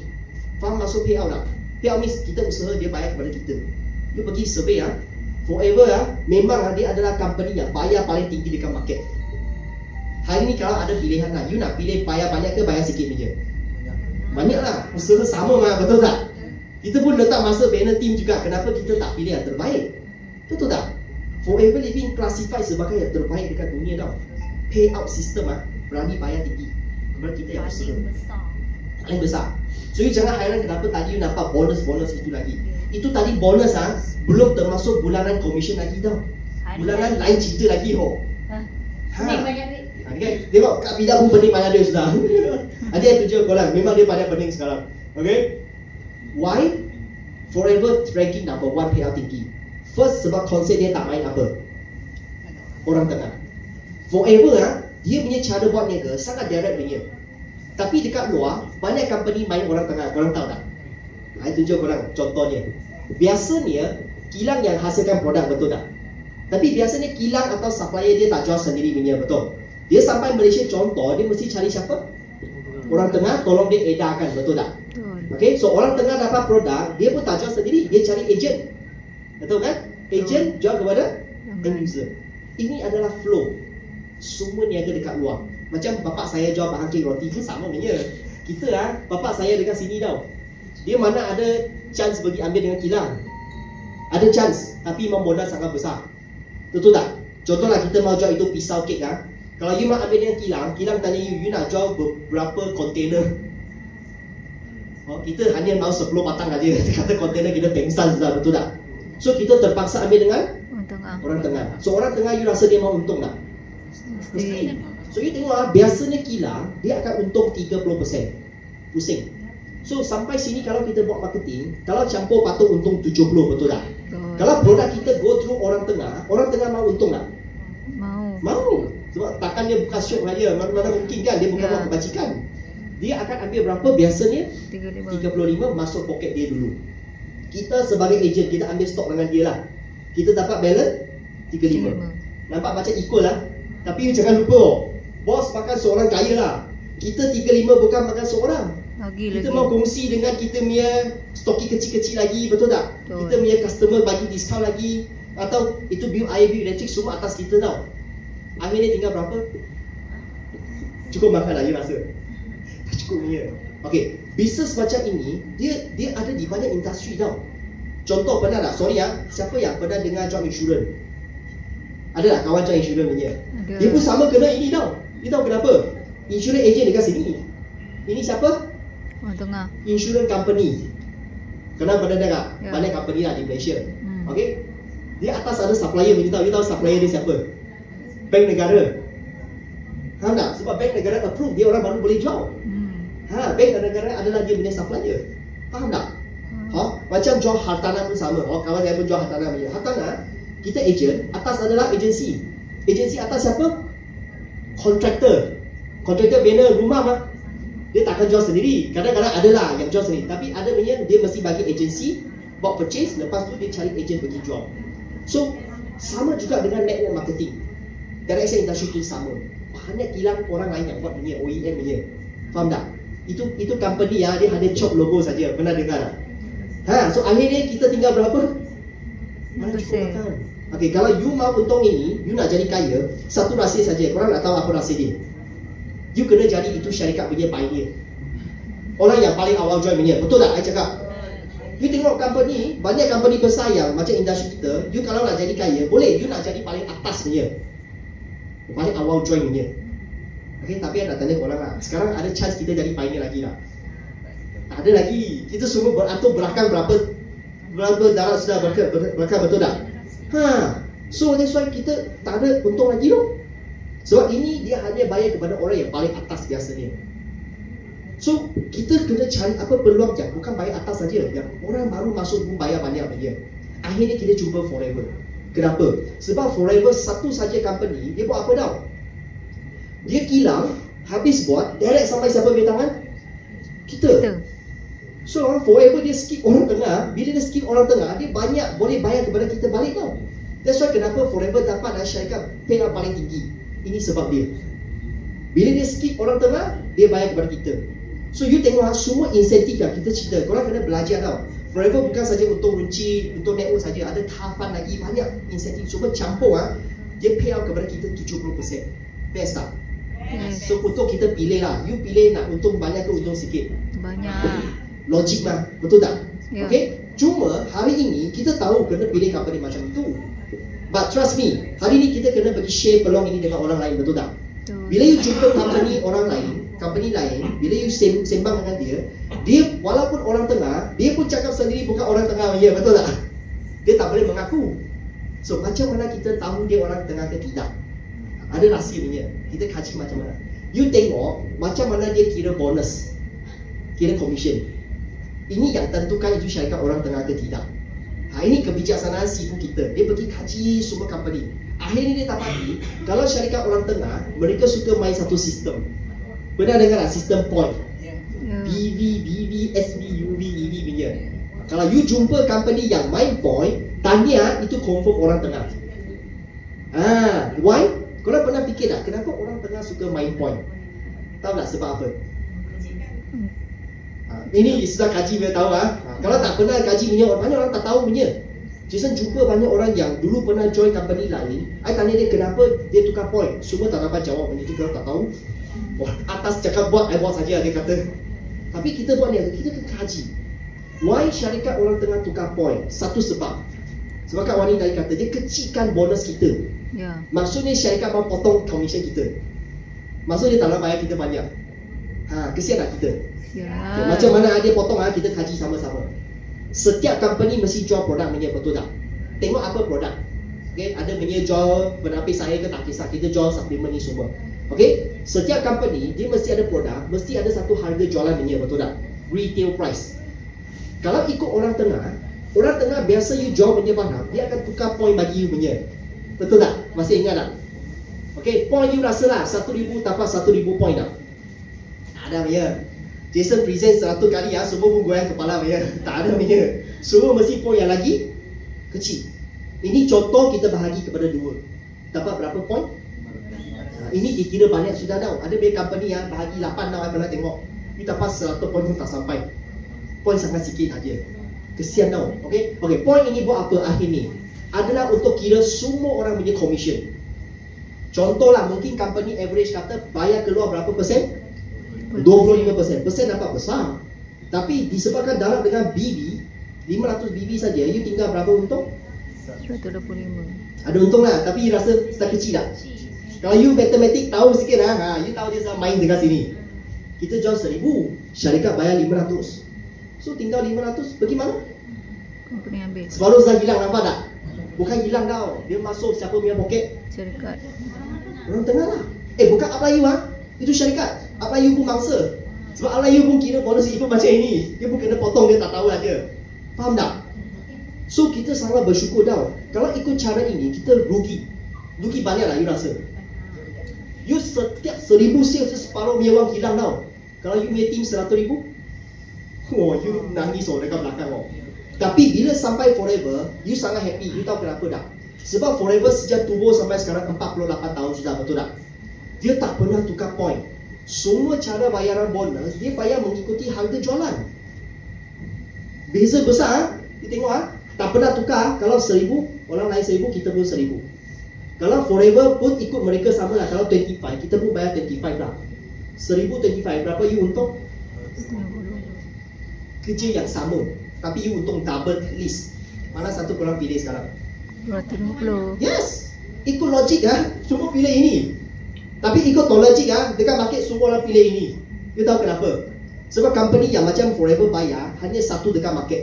Faham maksud payout tak? Payout means kita usaha dia bayar kepada kita. You pergi survey Forever memang dia adalah company yang bayar paling tinggi dekat market. Hari ni kalau ada pilihan you nak pilih bayar banyak ke bayar sikit je? Banyak lah, usaha sama betul tak? Kita pun letak masa banner team juga. Kenapa kita tak pilih yang terbaik? Betul tak? Forever Living classified sebagai yang terbaik dekat dunia tau. Payout system berani bayar tinggi kepada kita yang usaha paling besar. So you jangan hairan kenapa tadi you nampak bonus-bonus itu lagi. Itu tadi bonus belum termasuk bulanan komisen lagi tau. Bulanan lain cerita lagi Pening banyak duit. Tengok Kak Pida pun pening banyak duit sudah. Nanti saya tunjuk korang, memang dia pandai pening sekarang. Okay? Why? Forever ranking number 1 payout tinggi. First sebab konsep dia tak main apa? Orang tengah. Forever dia punya cara buat niaga sangat direct punya. Tapi dekat luar banyak company main orang tengah. Korang tahu tak? Saya tunjuk korang contohnya. Biasanya kilang yang hasilkan produk, betul tak? Tapi biasanya kilang atau supplier dia tak jual sendiri punya, betul? Dia sampai Malaysia contoh, dia mesti cari siapa? Orang tengah tolong dia edarkan, betul tak? Okay, so orang tengah dapat produk, dia pun tak jual sendiri, dia cari agent. Betul kan? Agent jual kepada end user. Ini adalah flow. Semua niaga dekat luar. Macam bapak saya jual bahan kek roti pun sama punya. Kita bapak saya dekat sini tau. Dia mana ada chance bagi ambil dengan kilang. Ada chance, tapi memang modal sangat besar. Betul tak? Contohlah kita mau jual itu pisau kek Kalau you nak ambil dengan kilang, kilang tanya you nak jual berapa kontainer? Kita hanya mau 10 batang aja. Kata kontainer kita pengsan sudah, betul tak? So kita terpaksa ambil dengan orang tengah. So orang tengah you rasa dia mau untung tak? Mesti. So you tengok biasanya kilang dia akan untung 30%. Pusing. So sampai sini kalau kita buat marketing, kalau campur patut untung 70, betul tak? Kalau produk kita go through orang tengah mau untung tak? Mau. Sebab takkan dia buka shop saja. Mana mungkin kan dia bukan buat kebajikan. Dia akan ambil berapa biasanya? 35 masuk poket dia dulu. Kita sebagai agent kita ambil stok dengan dia lah. Kita dapat balance 35. Nampak macam equal lah. Tapi jangan lupa, bos makan seorang kaya lah. Kita 35 bukan makan seorang. Kita mau kongsi dengan kita punya stoki kecil-kecil lagi, betul tak? Kita punya customer bagi diskaun lagi. Atau itu bil air, bil elektrik semua atas kita tau. Akhirnya tinggal berapa? Cukup makan lah, you rasa? Tak cukup punya. Okay, bisnes macam ini dia ada di banyak industri tau. Contoh pernah tak? Sorry siapa yang pernah dengar job insurance? Ada tak kawan job insurance punya? Dia pun sama kena ini tau. Dia tahu kenapa? Insurance agent dekat sini. Ini siapa? Orang tengah. Insurance company. Kenapa pernah dengar? Banyak company lah di Malaysia. Okay? Dia atas ada supplier punya tau. You tahu supplier dia siapa? Bank negara. Faham tak? Sebab bank negara approve, dia orang baru boleh jual. Bank negara adalah dia punya supplier. Faham tak? Macam jual hartanah pun sama. Kawan saya pun jual hartanah punya. Hartanah, kita agent, atas adalah agensi. Agensi atas siapa? Kontraktor. Kontraktor banner rumah Dia takkan jual sendiri. Kadang-kadang adalah yang jual sendiri, tapi ada punya dia mesti bagi agensi buat purchase, lepas tu dia cari agent pergi jual. So sama juga dengan network marketing. Direct sales industry tu sama. Banyak kilang orang lain yang buat punya OEM punya. Faham tak? Itu company dia hanya chop logo saja. Pernah dengar tak? So akhirnya kita tinggal berapa? Mana cukup makan. Okay, kalau you mau untung ini, you nak jadi kaya, satu rahsia saja. Korang nak tahu apa rahsia dia? You kena jadi itu syarikat punya pioneer. Orang yang paling awal join punya. Betul tak? I cakap. You tengok company, banyak company besar yang macam industri kita, you kalau nak jadi kaya, boleh. You nak jadi paling atas punya, paling awal join punya. Okay, tapi I nak tanya korang lah, sekarang ada chance kita jadi pioneer lagi tak? Tak ada lagi. Kita semua beratur belakang berapa darah sudah belakang, betul tak? So that's why kita tak ada untung lagi loh. Sebab ini dia hanya bayar kepada orang yang paling atas biasanya. So kita kena cari apa peluang je, bukan bayar atas saja. Yang orang baru masuk pun bayar banyak dia. Akhirnya kita jumpa Forever. Kenapa? Sebab Forever satu saja company, dia buat apa tau? Dia kilang, habis buat, direct sampai siapa punya tangan? Kita. So Forever dia skip orang tengah. Bila dia skip orang tengah, dia banyak boleh bayar kepada kita balik tau. That's why kenapa Forever dapat syarikat payout paling tinggi. Ini sebab dia. Bila dia skip orang tengah, dia bayar kepada kita. So you tengok semua insentif yang kita cerita, korang kena belajar tau. Forever bukan saja untuk runci, untuk network saja, ada tahapan lagi, banyak insentif. Semua campur dia payout kepada kita 70%. Best tak? Yes. So untuk kita pilih lah, you pilih nak untung banyak ke untung sikit? Banyak. Logik mah, betul tak? Yeah. Okay? Cuma hari ini kita tahu kena pilih company macam itu. But trust me, hari ini kita kena bagi share peluang ini dengan orang lain, betul tak? Betul. Bila you jumpa company lain, bila you sembang dengan dia walaupun orang tengah, dia pun cakap sendiri bukan orang tengah, ya, betul tak? Dia tak boleh mengaku. So macam mana kita tahu dia orang tengah ke tidak? Ada rahsianya. Kita kaji macam mana. You tengok macam mana dia kira bonus, kira commission. Ini yang tentukan itu syarikat orang tengah ke tidak. Ini kebijaksanaan CFO kita. Dia pergi kaji semua company. Akhirnya dia dapati, kalau syarikat orang tengah, mereka suka main satu sistem. Pernah dengar tak sistem point? Yeah. BV, BV, SB, UV, EV punya. Kalau you jumpa company yang main point, tanya itu confirm orang tengah. Why? Korang pernah fikir tak kenapa orang tengah suka main point? Tahu tak sebab apa? Ini sudah kaji dia tahu Kalau tak pernah kaji punya, banyak orang tak tahu punya. Jason jumpa banyak orang yang dulu pernah join company lain. I tanya dia kenapa dia tukar point. Semua tak dapat jawab punya juga, tak tahu. Wah, atas cakap buat, I buat saja dia kata. Tapi kita buat ni, kita kena kaji. Why syarikat orang tengah tukar point? Satu sebab. Sebab Kak Wani tadi kata, dia kecilkan bonus kita. Yeah. Maksudnya syarikat mau potong commission kita. Maksudnya dia tak nak bayar kita banyak. Kesian tak kita? Yeah. Okay, macam mana dia potong kita kaji sama-sama. Setiap company mesti jual produk punya, betul tak? Tengok apa produk. Okay, ada punya jual penapis air ke tak kisah, kita jual suplemen ni semua. Okay, setiap company dia mesti ada produk, mesti ada satu harga jualan punya, betul tak? Retail price. Kalau ikut orang tengah biasa you jual punya barang, dia akan tukar point bagi you punya. Betul tak? Masih ingat tak? Okay, point you rasa lah 1,000 dapat 1,000 point tak? Tak ada punya. Jason present 100 kali semua pun goyang kepala punya. Tak ada punya. Semua mesti point yang lagi kecil. Ini contoh kita bahagi kepada 2. Dapat berapa point? Ini dikira banyak sudah tau. Ada punya company bahagi 8 tau, I pernah tengok. You dapat 100 point pun tak sampai. Point sangat sikit aja. Kesian tau. Okay, point ini buat apa akhir ni? Adalah untuk kira semua orang punya commission. Contohlah, mungkin company average kata bayar keluar berapa persen? 25%. Persen dapat besar. Tapi disebabkan dalam dengan BB 500 BB saja, you tinggal berapa untung? 125. Ada untung lah, tapi rasa start kecil tak? Kalau you matematik tahu sikit you tahu dia main dekat sini. Kita jual 1,000, syarikat bayar 500. So tinggal 500, pergi mana? Company ambil. Separuh sudah hilang, nampak tak? Bukan hilang tau, dia masuk siapa punya poket? Syarikat. Orang tengah lah. Bukan apa you itu syarikat. Apa you pun mangsa. Sebab Allah you pun kira bonus itu macam ini. Dia pun kena potong, dia tak tahu aja. Faham tak? So kita sangat bersyukur tau. Kalau ikut cara ini, kita rugi. Rugi banyak lah you rasa. You setiap 1,000 sales, separuh punya wang hilang tau. Kalau you punya team 100,000, oh, you nangis dekat belakang. Tapi bila sampai Forever, you sangat happy. You tahu kenapa tak? Sebab Forever sejak tubuh sampai sekarang 48 tahun sudah, betul tak? Dia tak pernah tukar point. Semua cara bayaran bonus, dia bayar mengikuti harga jualan. Beza besar, you tengok tak pernah tukar. Kalau 1,000, orang lain 1,000, kita pun 1,000. Kalau Forever pun ikut mereka sama lah. Kalau 25, kita pun bayar 25 lah. 1,025, berapa you untung? Kerja yang sama, tapi you untung double at least. Mana satu korang pilih sekarang? 250. Yes, ikut logik semua pilih ini. Tapi ikut logik dekat market semua orang pilih ini. You tahu kenapa? Sebab company yang macam Forever bayar hanya satu dekat market.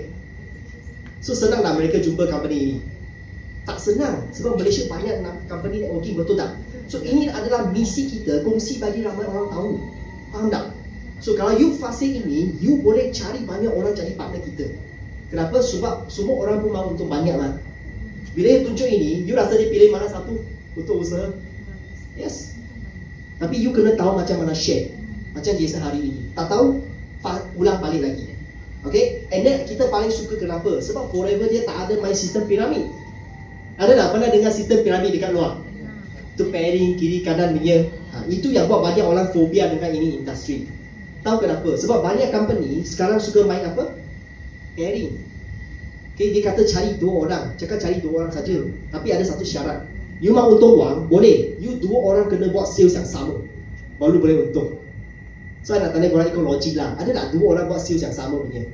So senang lah mereka jumpa company ini. Tak senang sebab Malaysia banyak company networking, betul tak? So ini adalah misi kita, kongsi bagi ramai orang tahu. Faham tak? So kalau you fasih ini, you boleh cari banyak orang jadi partner kita. Kenapa? Sebab semua orang pun mahu untung banyak lah. Bila you tunjuk ini, you rasa dia pilih mana satu untuk usaha? Yes. Tapi you kena tahu macam mana share. Macam dia sehari ini. Tak tahu, ulang balik lagi. Okay? And then kita paling suka kenapa? Sebab Forever dia tak ada main sistem piramid. Ada tak pernah dengar sistem piramid dekat luar? Itu pairing, kiri kanan punya. Itu yang buat banyak orang fobia dengan ini industri. Tahu kenapa? Sebab banyak company sekarang suka main apa? Pairing. Okay, dia kata cari 2 orang. Cakap cari 2 orang saja. Tapi ada satu syarat. You mahu untung wang, boleh. You 2 orang kena buat sales yang sama, baru boleh untung. So, saya nak tanya korang ikut logik lah. Ada tak 2 orang buat sales yang sama punya?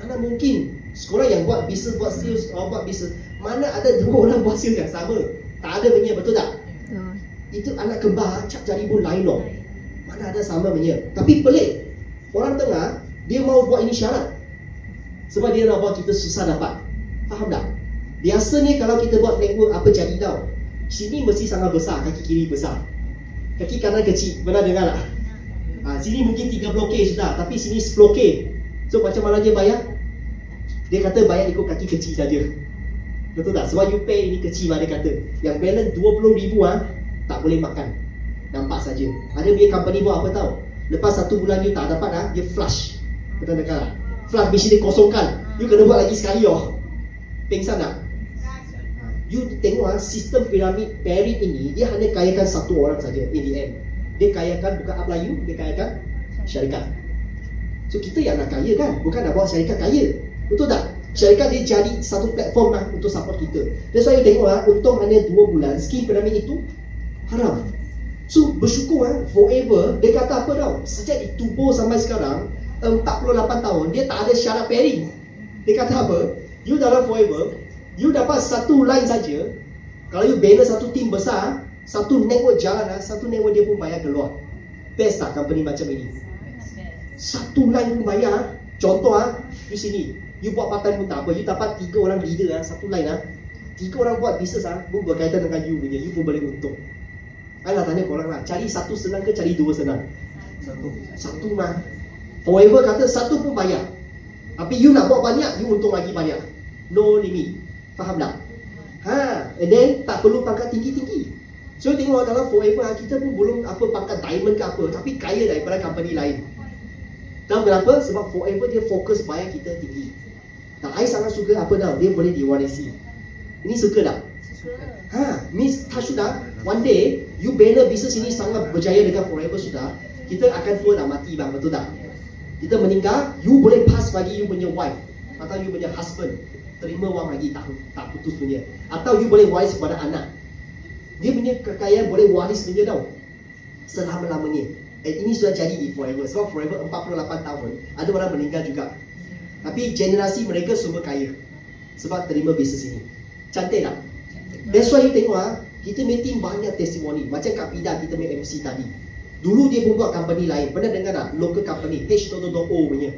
Mana mungkin? Sekolah yang buat business, buat sales, buat business. Mana ada 2 orang buat sales yang sama? Tak ada punya, betul tak? Itu anak kembar, cap jari pun lain loh. Mana ada sama punya. Tapi pelik, orang tengah dia mau buat ini syarat. Sebab dia nak buat kita susah dapat. Faham tak? Biasanya kalau kita buat network, apa jadi tau? Sini mesti sangat besar, kaki kiri besar, kaki kanan kecil. Pernah dengar tak? Sini mungkin 30K sudah, tapi sini 10K. So macam mana dia bayar? Dia kata bayar ikut kaki kecil saja. Betul tak? Sebab you pay ini kecil lah dia kata. Yang balance 20,000 tak boleh makan. Nampak saja. Ada dia company buat apa tahu? Lepas 1 bulan you tak dapat dia flush. Pernah dengar tak? Flush machine dia kosongkan. You kena buat lagi sekali Pengsan tak? You tengok sistem piramid pairing ini, dia hanya kayakan satu orang saja in the end. Dia kayakan bukan upline you, dia kayakan syarikat. So kita yang nak kaya kan, bukan nak buat syarikat kaya. Betul tak? Syarikat dia jadi satu platform untuk support kita. That's why you tengok untung hanya 2 bulan, skim piramid itu haram. So bersyukur Forever, dia kata apa tau? Sejak ditubuh sampai sekarang 48 tahun, dia tak ada syarat pairing. Dia kata apa? You dalam Forever, you dapat satu line saja. Kalau you banner satu team besar, satu network jalan satu network dia pun bayar keluar. Best tak company macam ini? Satu line pun bayar. Contoh you sini, you buat part time pun tak apa. You dapat 3 orang leader satu line 3 orang buat bisnes pun berkaitan dengan you punya. You pun boleh untung. Saya nak tanya korang cari satu senang ke cari 2 senang? Satu mah. Forever kata satu pun bayar. Tapi you nak buat banyak, you untung lagi banyak. No limit. Faham tak? And then tak perlu pangkat tinggi-tinggi. So tengok dalam Forever kita pun belum apa pangkat diamond ke apa, tapi kaya daripada company lain. Tahu kenapa? Sebab Forever dia fokus bayar kita tinggi. I sangat suka apa tau, dia boleh diwarisi. Ini suka tak? Miss sudah one day you banner bisnes ini sangat berjaya dengan Forever sudah, kita akan tua nak mati bang, betul tak? Kita meninggal, you boleh pass bagi you punya wife atau you punya husband, terima wang lagi tak putus punya. Atau you boleh waris kepada anak. Dia punya kekayaan boleh waris punya tau selama-lamanya. Ini sudah jadi di Forever. Sebab Forever 48 tahun, ada orang meninggal juga. Tapi generasi mereka semua kaya sebab terima bisnes ini. Cantik tak? That's why you tengok kita meeting banyak testimoni. Macam Kak Pida kita main MC tadi. Dulu dia pun buat company lain. Pernah dengar tak? Local company H.O punya.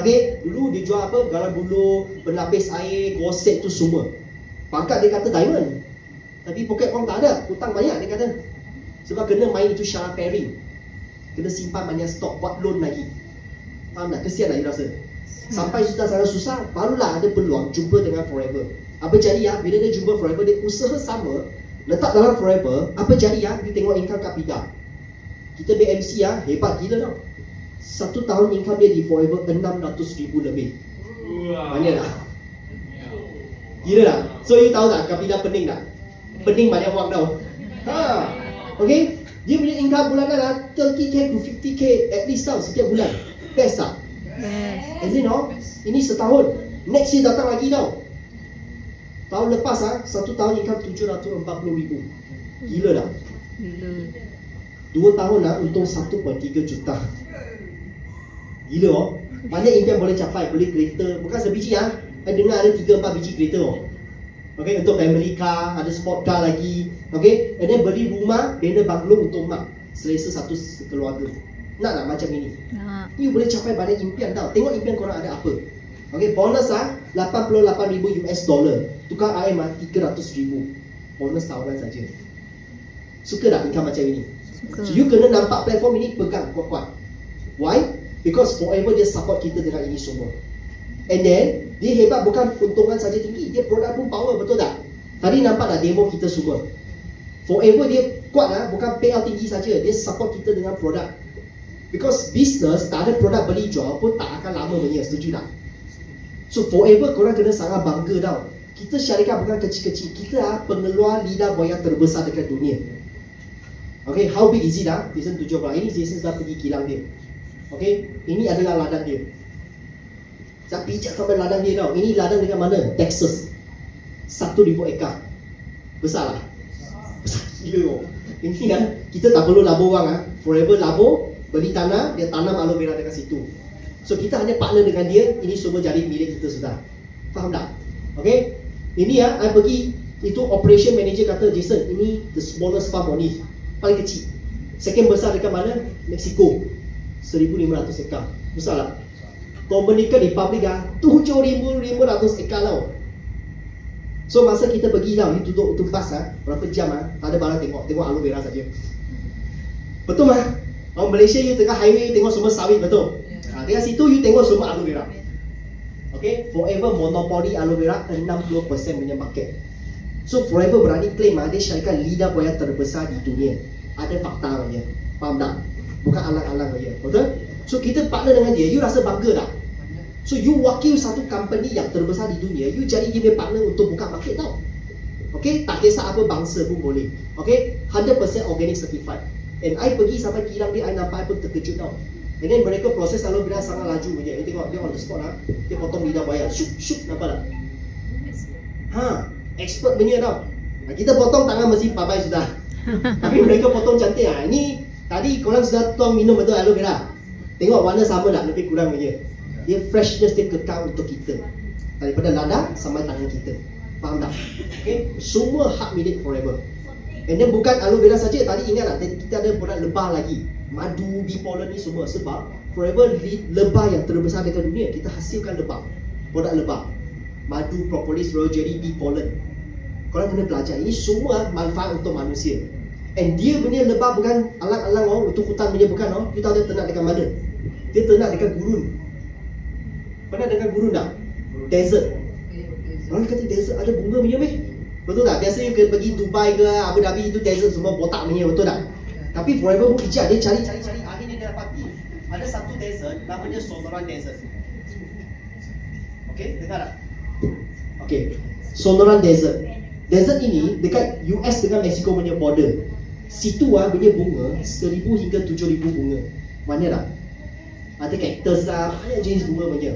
Okay. Dulu dia jual apa? Garam bulu, penlapis air, gosek tu semua. Pangkat dia kata diamond. Tapi poket wang tak ada, hutang banyak dia kata. Sebab kena main itu syarat pairing. Kena simpan banyak stok, buat loan lagi. Faham tak? Kesian lah you rasa. Sampai sudah sangat susah, barulah ada peluang jumpa dengan Forever. Apa jadi bila dia jumpa Forever, dia usaha sama, letak dalam Forever. Apa jadi you tengok income Kak Pida. Kita BMC hebat gila tau. 1 tahun income dia di Forever 600,000 lebih. Banyak tak? Gila tak? So you tahu tak Kapila pening tak? Pening banyak wang tau. Okay, dia punya income bulanan 30k to 50k at least tau setiap bulan. Best tak? Best. And then ini setahun. Next year datang lagi tau. Tahun lepas 1 tahun income 740,000. Gila tak? Gila. 2 tahun untung 1.3 juta. Gila banyak impian boleh capai. Beli kereta, bukan sebiji I dengar ada 3-4 biji kereta okay, untuk family car, ada sport car lagi. Okay, and then beli rumah, bina banglo untuk mak, selesa satu keluarga. Nak tak macam ini? Nak. You boleh capai banyak impian tau. Tengok impian korang ada apa. Okay, bonus $88,000 tukar IM 300,000. Bonus tahunan saja. Suka tak income macam ini? Suka. So you kena nampak platform ini pegang kuat-kuat. Why? Because Forever dia support kita dengan ini semua. And then dia hebat bukan untungan saja tinggi, dia produk pun power, betul tak? Tadi nampak tak demo kita semua. Forever dia kuat bukan payout tinggi saja, dia support kita dengan produk. Because business tak ada produk beli jual pun tak akan lama punya, setuju tak? So Forever korang kena sangat bangga tau. Kita syarikat bukan kecil-kecil, kita pengeluar lidah buaya terbesar dekat dunia. Okay, how big is it Jason 7 orang. Ini Jason dah pergi kilang dia. Okay, ini adalah ladang dia. Saya pijak sampai ladang dia tau. Ini ladang dekat mana? Texas. 1,000 ekar. Besar lah. Besar gila. Ini kita tak perlu labur wang Forever labur, beli tanah, dia tanam aloe vera dekat situ. So kita hanya partner dengan dia, ini semua jadi milik kita sudah. Faham tak? Okay, ini I pergi, itu operation manager kata, Jason, ini the smallest farm on earth, paling kecil. Second besar dekat mana? Mexico, 1,500 ekar. Besar lah. Dominican Republic 7,500 ekar tau. So masa kita pergi tau, you duduk tu bas berapa jam tak ada barang tengok aloe vera saja. Betul mah? Orang Malaysia you tengah highway you tengok semua sawit, betul? Dekat situ you tengok semua aloe vera. Okay, Forever monopoli aloe vera 60% punya market. So Forever berani claim dia syarikat lidah buaya terbesar di dunia. Ada fakta saja. Faham tak? Bukan alang-alang saja. Betul? So kita partner dengan dia, you rasa bangga tak? So you wakil satu company yang terbesar di dunia, you jadi dia partner untuk buka market tau. Okay, tak kisah apa bangsa pun boleh. Okay, 100% organic certified. And I pergi sampai kilang dia, I nampak I pun terkejut tau. And then mereka proses aloe vera sangat laju punya. You tengok dia on the spot dia potong lidah buaya, syuk, nampak tak? Expert punya tau. Kita potong tangan mesti pabai sudah. Tapi mereka potong cantik Ini tadi korang sudah tuang minum betul aloe vera. Tengok warna sama tak? Lebih kurang punya. Dia freshness dia kekal untuk kita. Daripada ladang sampai tangan kita. Faham tak? Okay, semua hak milik Forever. And then bukan aloe vera saja. Tadi ingat tak? Kita ada produk lebah lagi. Madu, bee pollen ni semua. Sebab Forever lebah yang terbesar dekat dunia. Kita hasilkan lebah. Produk lebah. Madu, propolis, royal jelly, bee pollen. Korang kena belajar. Ini semua manfaat untuk manusia. And dia punya lebah bukan alang-alang untuk hutan punya bukan Kita tahu dia ternak dekat mana? Dia ternak dekat gurun. Pernah dengar gurun tak? Desert. Orang kata desert ada bunga punya meh? Betul tak? Biasa you pergi Dubai ke Abu Dhabi itu desert semua botak punya, betul tak? Tapi Forever pun bijak, dia cari. Akhirnya dia dapati ada satu desert namanya Sonoran Desert. Okay, dengar tak? Okay, Sonoran Desert. Desert ini dekat US dengan Mexico punya border. Situ punya bunga 1,000 hingga 7,000 bunga. Mana tak? Ada cactus lah, banyak jenis bunga punya.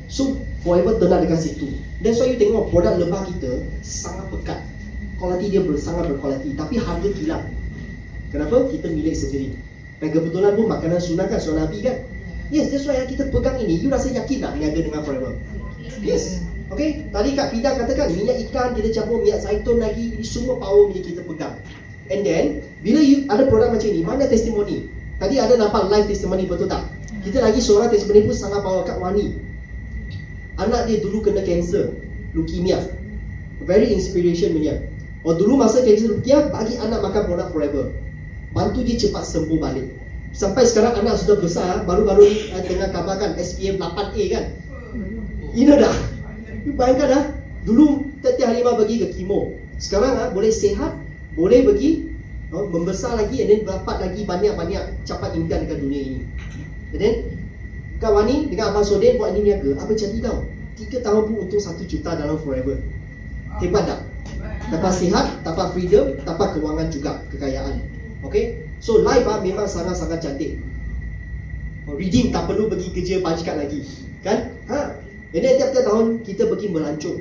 So Forever ternak dekat situ. That's why you tengok produk lebah kita sangat pekat. Kualiti dia sangat berkualiti. Tapi harga gila. Kenapa? Kita milik sendiri. Dan kebetulan pun makanan sunnah kan, sunnah Nabi kan. Yes, that's why kita pegang ini. You rasa yakin tak niaga dengan Forever? Yes. Okay, tadi Kak Pida katakan minyak ikan kita campur minyak zaitun lagi. Ini semua power punya kita pegang. And then bila you ada produk macam ini, mana testimoni? Tadi ada nampak live testimoni, betul tak? Kita lagi seorang testimoni pun sangat power, Kak Wani. Anak dia dulu kena kanser, leukemia. Very inspiration punya. Dulu masa kanser leukemia, bagi anak makan produk Forever. Bantu dia cepat sembuh balik. Sampai sekarang anak sudah besar, baru-baru ni dengar kabar kan SPM 8A kan. Ini dah. You bayangkan dulu setiap hari pergi ke kemo. Sekarang boleh sehat, boleh pergi membesar lagi, and then dapat lagi banyak-banyak capai impian dekat dunia ini. And then Kak Wani dengan Abang Soden buat ini niaga, apa jadi tau? 3 tahun pun untung 1 juta dalam forever. Hebat tak? Dapat sihat, dapat freedom, dapat kewangan juga, kekayaan. Okay? So life memang sangat-sangat cantik. Reading tak perlu pergi kerja majikan lagi, kan? And then tiap-tiap tahun kita pergi melancong.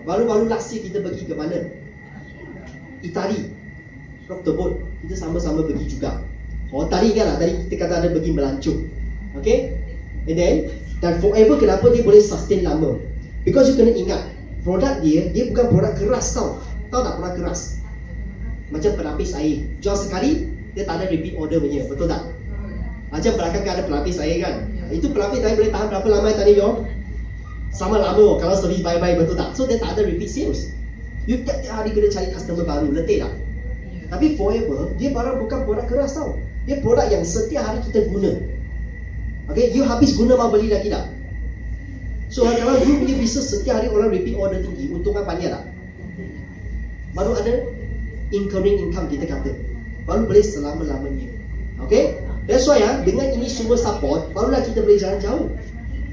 Baru-baru last year kita pergi ke mana? Itali. Rock the boat. Kita sama-sama pergi juga. Tadi kan lah, tadi kita kata ada pergi melancong. Okay? And then, dan forever kenapa dia boleh sustain lama? Because you kena ingat, produk dia bukan produk keras tau. Tahu tak produk keras? Macam pelapis air. Jual sekali, dia tak ada repeat order punya. Betul tak? Macam belakang kan ada pelapis air kan? Itu pelapis air boleh tahan berapa lama tadi yo? Sama lama kalau service bye-bye, betul tak? So dia tak ada repeat sales. You tiap-tiap hari kena cari customer baru, letih tak? Tapi forever, dia barang bukan produk keras tau. Dia produk yang setiap hari kita guna. Okay, you habis guna mau beli lagi tak? So kalau you punya bisnes setiap hari orang repeat order tinggi, untungan banyak tak? Baru ada incurring income kita kata. Baru boleh selama-lamanya. Okay? That's why dengan ini semua support, barulah kita boleh jalan jauh.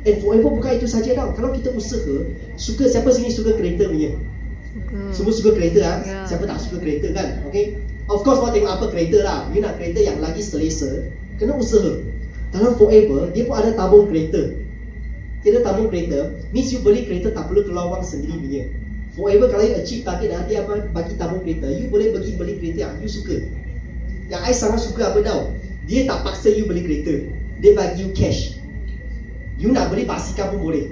And forever bukan itu saja tau. Kalau kita usaha, siapa sini suka kereta punya? Semua suka kereta Yeah. Siapa tak suka kereta kan? Okay? Of course mau tengok apa kereta lah. You nak kereta yang lagi selesa, kena usaha. Dalam forever, dia pun ada tabung kereta. Kita tabung kereta, means you beli kereta tak perlu keluar wang sendiri punya. Forever kalau you achieve target dia apa bagi tabung kereta, you boleh pergi beli kereta yang you suka. Yang I sangat suka apa tau? Dia tak paksa you beli kereta. Dia bagi you cash. You nak beli basikal pun boleh.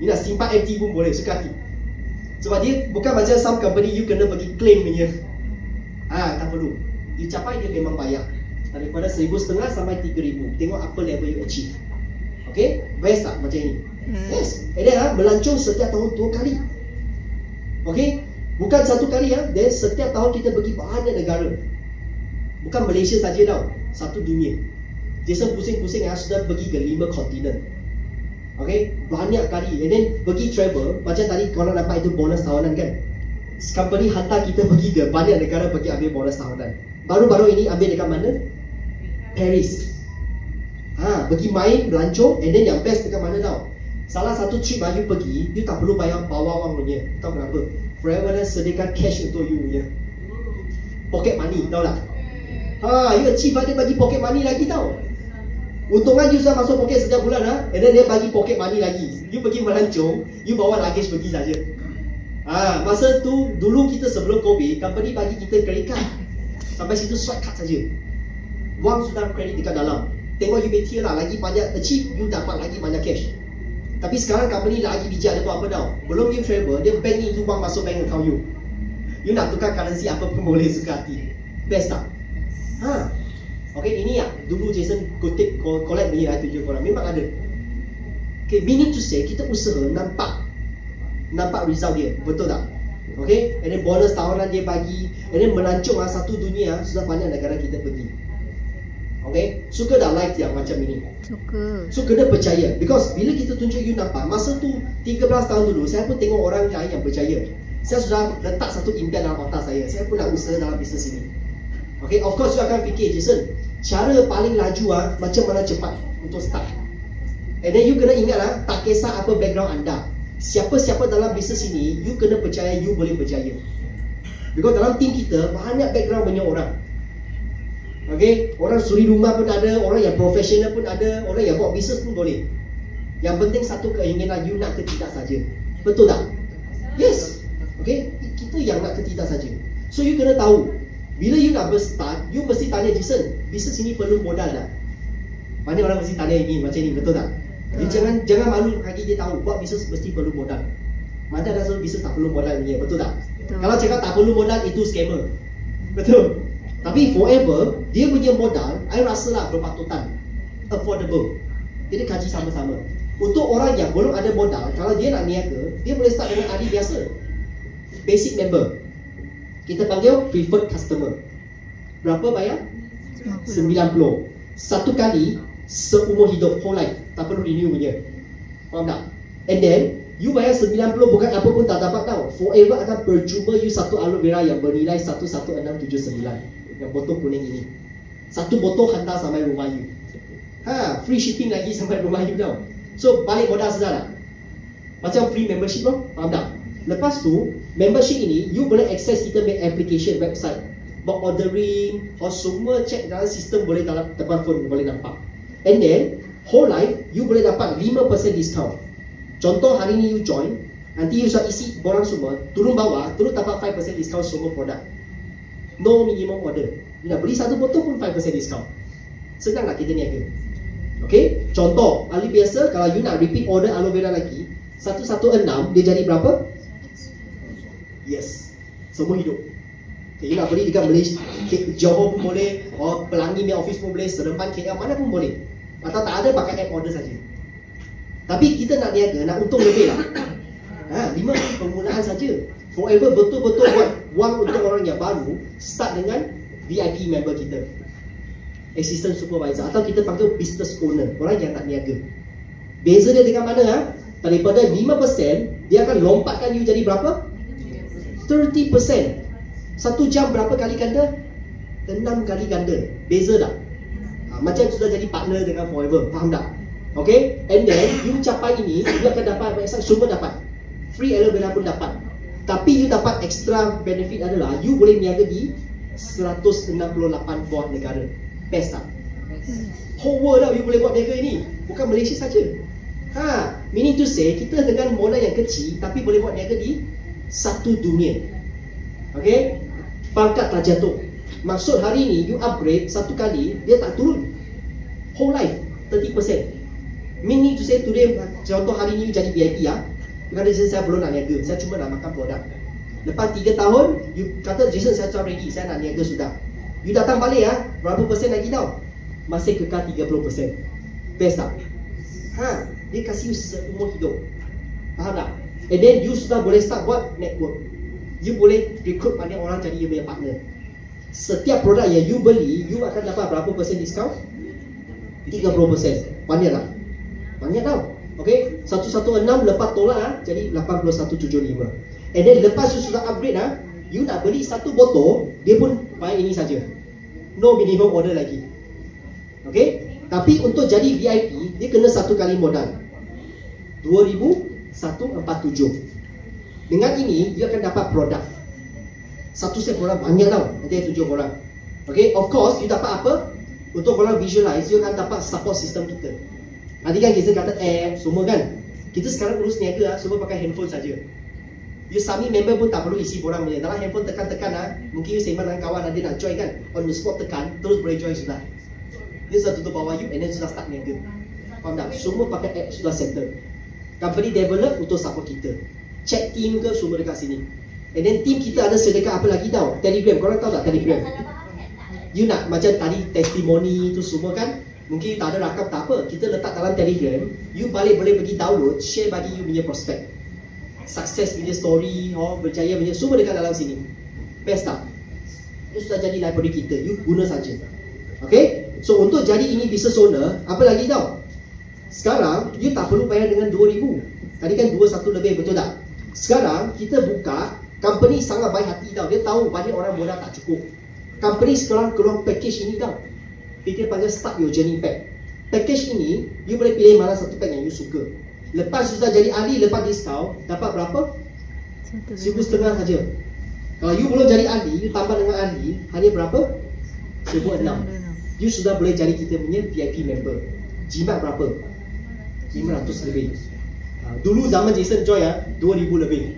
You nak simpan FT pun boleh, suka hati. Sebab dia bukan macam some company you kena pergi claim punya. Tak perlu. You capai dia memang bayar. Daripada 1,500 sampai 3,000. Tengok apa level you achieve. Okay? Best tak macam ini? Yes. And then melancong setiap tahun 2 kali. Okay? Bukan 1 kali then setiap tahun kita pergi banyak negara. Bukan Malaysia saja tau. Satu dunia. Jason pusing-pusing sudah pergi ke 5 kontinen. Okay? Banyak kali. And then pergi travel. Macam tadi korang dapat itu bonus tahunan kan? Company hantar kita pergi ke banyak negara pergi ambil bonus tahunan. Baru-baru ini ambil dekat mana? Paris. Pergi main, melancong, and then yang best dekat mana tau? Salah satu trip you pergi, you tak perlu bayar bawa wang punya. Tahu kenapa? Forever dah sediakan cash untuk you punya. Pocket money, tahu tak? You achieve dia bagi pocket money lagi tau. Untungan you sudah masuk pocket setiap bulan and then dia bagi pocket money lagi. You pergi melancong, you bawa luggage pergi saja. Masa tu, dulu kita sebelum COVID, company bagi kita credit card. Sampai situ swipe card saja. Wang sudah kredit dekat dalam. Tengok you better lah, lagi banyak achieve, you dapat lagi banyak cash. Tapi sekarang company lagi bijak, dia buat apa tau? Belum you travel, dia bank ni tu wang masuk bank account you. You nak tukar currency apa pun boleh, suka hati. Best tak? Okay, ini dulu Jason collect punya tunjuk korang. Memang ada. Okay, meaning to say, kita usaha nampak result dia, betul tak? Okay, and then bonus tahunan dia bagi, and then melancong satu dunia, sudah banyak negara kita pergi. Okay, suka tak life yang macam ini? Suka. So kena percaya, because bila kita tunjuk you nampak, masa tu 13 tahun dulu, saya pun tengok orang lain yang percaya. Saya sudah letak satu impian dalam otak saya pun nak usaha dalam bisnes ini. Okay, of course you akan fikir, Jason, cara paling laju macam mana cepat untuk start. And then you kena ingat tak kisah apa background anda, siapa-siapa dalam bisnes ini, you kena percaya you boleh berjaya. Because dalam team kita banyak background banyak orang. Okay, orang suri rumah pun ada, orang yang profesional pun ada, orang yang buat bisnes pun boleh. Yang penting satu keinginan, you nak ke tidak saja. Betul tak? Yes. Okay, kita yang nak ke tidak saja. So you kena tahu, bila you nak start, you mesti tanya Jason, bisnes ini perlu modal tak? Banyak orang mesti tanya ini macam ni, betul tak? Dia jangan malu bagi dia tahu, buat bisnes mesti perlu modal. Mana ada selalu bisnes tak perlu modal punya, betul tak? Betul. Kalau cakap tak perlu modal, itu scammer. Betul. Tapi forever, dia punya modal, I rasa lah berpatutan, affordable. Jadi kaji sama-sama. Untuk orang yang belum ada modal, kalau dia nak niaga, dia boleh start dengan ahli biasa, basic member. Kita panggil preferred customer. Berapa bayar? 90. Satu kali seumur hidup, whole life. Tak perlu renew punya. Faham tak? And then you bayar 90 bukan apa pun tak dapat tau. Forever akan percuma you satu aloe vera yang bernilai 11679. yang botol kuning ini. Satu botol hantar sampai rumah you. Free shipping lagi sampai rumah you tau. So balik modal sudah tak? Macam free membership loh, faham tak? Lepas tu, membership ini you boleh access kita punya application website. Buat ordering, semua check dalam sistem boleh dalam depan phone boleh nampak. And then, whole life you boleh dapat 5% discount. Contoh hari ni you join, nanti you sudah isi borang semua, turun bawah, terus dapat 5% discount semua produk. No minimum order. You nak beli satu botol pun 5% discount. Senang lah kita niaga. Okay, contoh, kali biasa kalau you nak repeat order aloe vera lagi 116 dia jadi berapa? Yes, semua hidup. Okay, you nak beli dekat Malaysia, Johor pun boleh, Pelangi punya office pun boleh, Seremban KL mana pun boleh. Atau tak ada pakai app order saja. Tapi kita nak niaga, nak untung lebih lah. 5 permulaan saja. Forever betul-betul buat wang untuk orang yang baru. Start dengan VIP member kita, assistant supervisor, atau kita panggil business owner, orang yang nak niaga. Beza dia dengan mana? Daripada 5%, dia akan lompatkan you jadi berapa? 30%. 1 jam berapa kali ganda? 6 kali ganda. Beza tak? Macam sudah jadi partner dengan forever. Faham tak? Okay? And then, you capai ini, you akan dapat, semua dapat. Free aloe vera pun dapat. Tapi you dapat extra benefit adalah, you boleh niaga di 168 buah negara. Best tak? Whole world lah you boleh buat niaga ini. Bukan Malaysia saja. Meaning to say, kita dengan modal yang kecil tapi boleh buat niaga di satu dunia. Okay? Pangkat tak jatuh. Maksud hari ini you upgrade satu kali, dia tak turun. Whole life 30%. Meaning to say today, contoh hari ini you jadi VIP ya. Bukan saya belum nak niaga, saya cuma nak makan produk. Lepas 3 tahun, you kata Jason saya sudah ready, saya nak niaga sudah. You datang balik ya, berapa persen lagi tau? Masih kekal 30%. Best tak? Dia kasih you seumur hidup. Faham tak? And then you sudah boleh start buat network. You boleh recruit banyak orang jadi you punya partner. Setiap produk yang you beli, you akan dapat berapa persen discount? 30%. Banyak tak? Banyak tau. Okay, 116 lepas tolak jadi 8175. And then lepas you sudah upgrade you nak beli satu botol, dia pun bayar ini saja. No minimum order lagi. Okay, tapi untuk jadi VIP dia kena satu kali modal 2,147. Dengan ini dia akan dapat produk. Satu set produk banyak tau. Nanti 7 orang. Okay, of course you dapat apa? Untuk orang visualize, you akan dapat support system kita. Nanti kan kita kata app semua kan. Kita sekarang urus niaga semua pakai handphone saja. You submit member pun tak perlu isi borang punya. Dalam handphone tekan-tekan mungkin you sembang dengan kawan ada nak join kan, on the spot tekan terus boleh join sudah. Dia sudah tutup bawah you and then sudah start niaga. Faham tak? Semua pakai app sudah settle. Company develop untuk support kita. Check team ke semua dekat sini. And then team kita ada sedekah apa lagi tau? Telegram. Korang tahu tak Telegram? You nak macam tadi testimoni tu semua kan? Mungkin tak ada rakam tak apa, kita letak dalam Telegram. You balik boleh pergi download, share bagi you punya prospect. Success punya story, berjaya punya, semua dekat dalam sini. Best tak? Itu sudah jadi library kita, you guna saja. Okay? So untuk jadi ini business owner, apa lagi tau? Sekarang, you tak perlu bayar dengan 2,000. Tadi kan 21 lebih, betul tak? Sekarang, kita buka, company sangat baik hati tau. Dia tahu banyak orang modal tak cukup. Company sekarang keluar package ini tau. Kita panggil Start Your Journey Pack. Package ini, you boleh pilih mana satu pack yang you suka. Lepas sudah jadi ahli, lepas discount, dapat berapa? 1,500 saja. Kalau you belum jadi ahli, you tambah dengan ahli, hanya berapa? 1,600. You sudah boleh jadi kita punya VIP member. Jimat berapa? 500 lebih. Dulu zaman Jason join 2,000 lebih.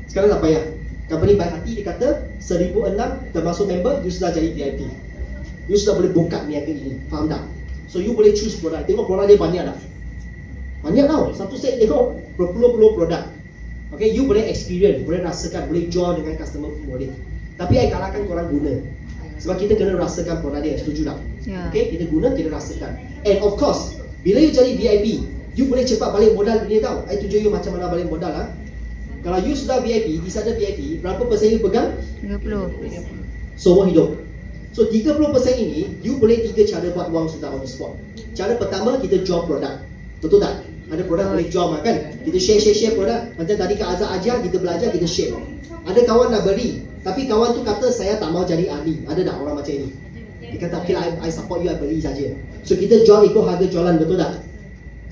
Sekarang tak payah. Company baik hati, dia kata 1,600 termasuk member, you sudah jadi VIP. You sudah boleh buka niaga ini. Faham tak? So you boleh choose produk. Tengok produk dia banyak tak? Banyak tau. Satu set tengok berpuluh-puluh produk. Okay, you boleh experience, boleh rasakan, boleh jual dengan customer pun boleh. Tapi I kalahkan korang guna. Sebab kita kena rasakan produk dia. Setuju tak? Yeah. Okay, kita guna, kita rasakan. And of course, bila you jadi VIP, you boleh cepat balik modal dunia tau. I tunjuk you macam mana balik modal lah. Kalau you sudah VIP, di sana VIP, berapa persen you pegang? 30. Semua hidup. So 30% ini, you boleh 3 cara buat wang sudah on the spot. Cara pertama, kita jual produk. Betul tak? Ada produk boleh jual kan? Kita share produk. Macam tadi Kak Azhar ajar, kita belajar, kita share. Ada kawan nak beli, Tapi kawan tu kata saya tak mau jadi ahli. Ada tak orang macam ini? Dia kata okay lah, I support you, I beli saja. So kita jual ikut harga jualan, betul tak?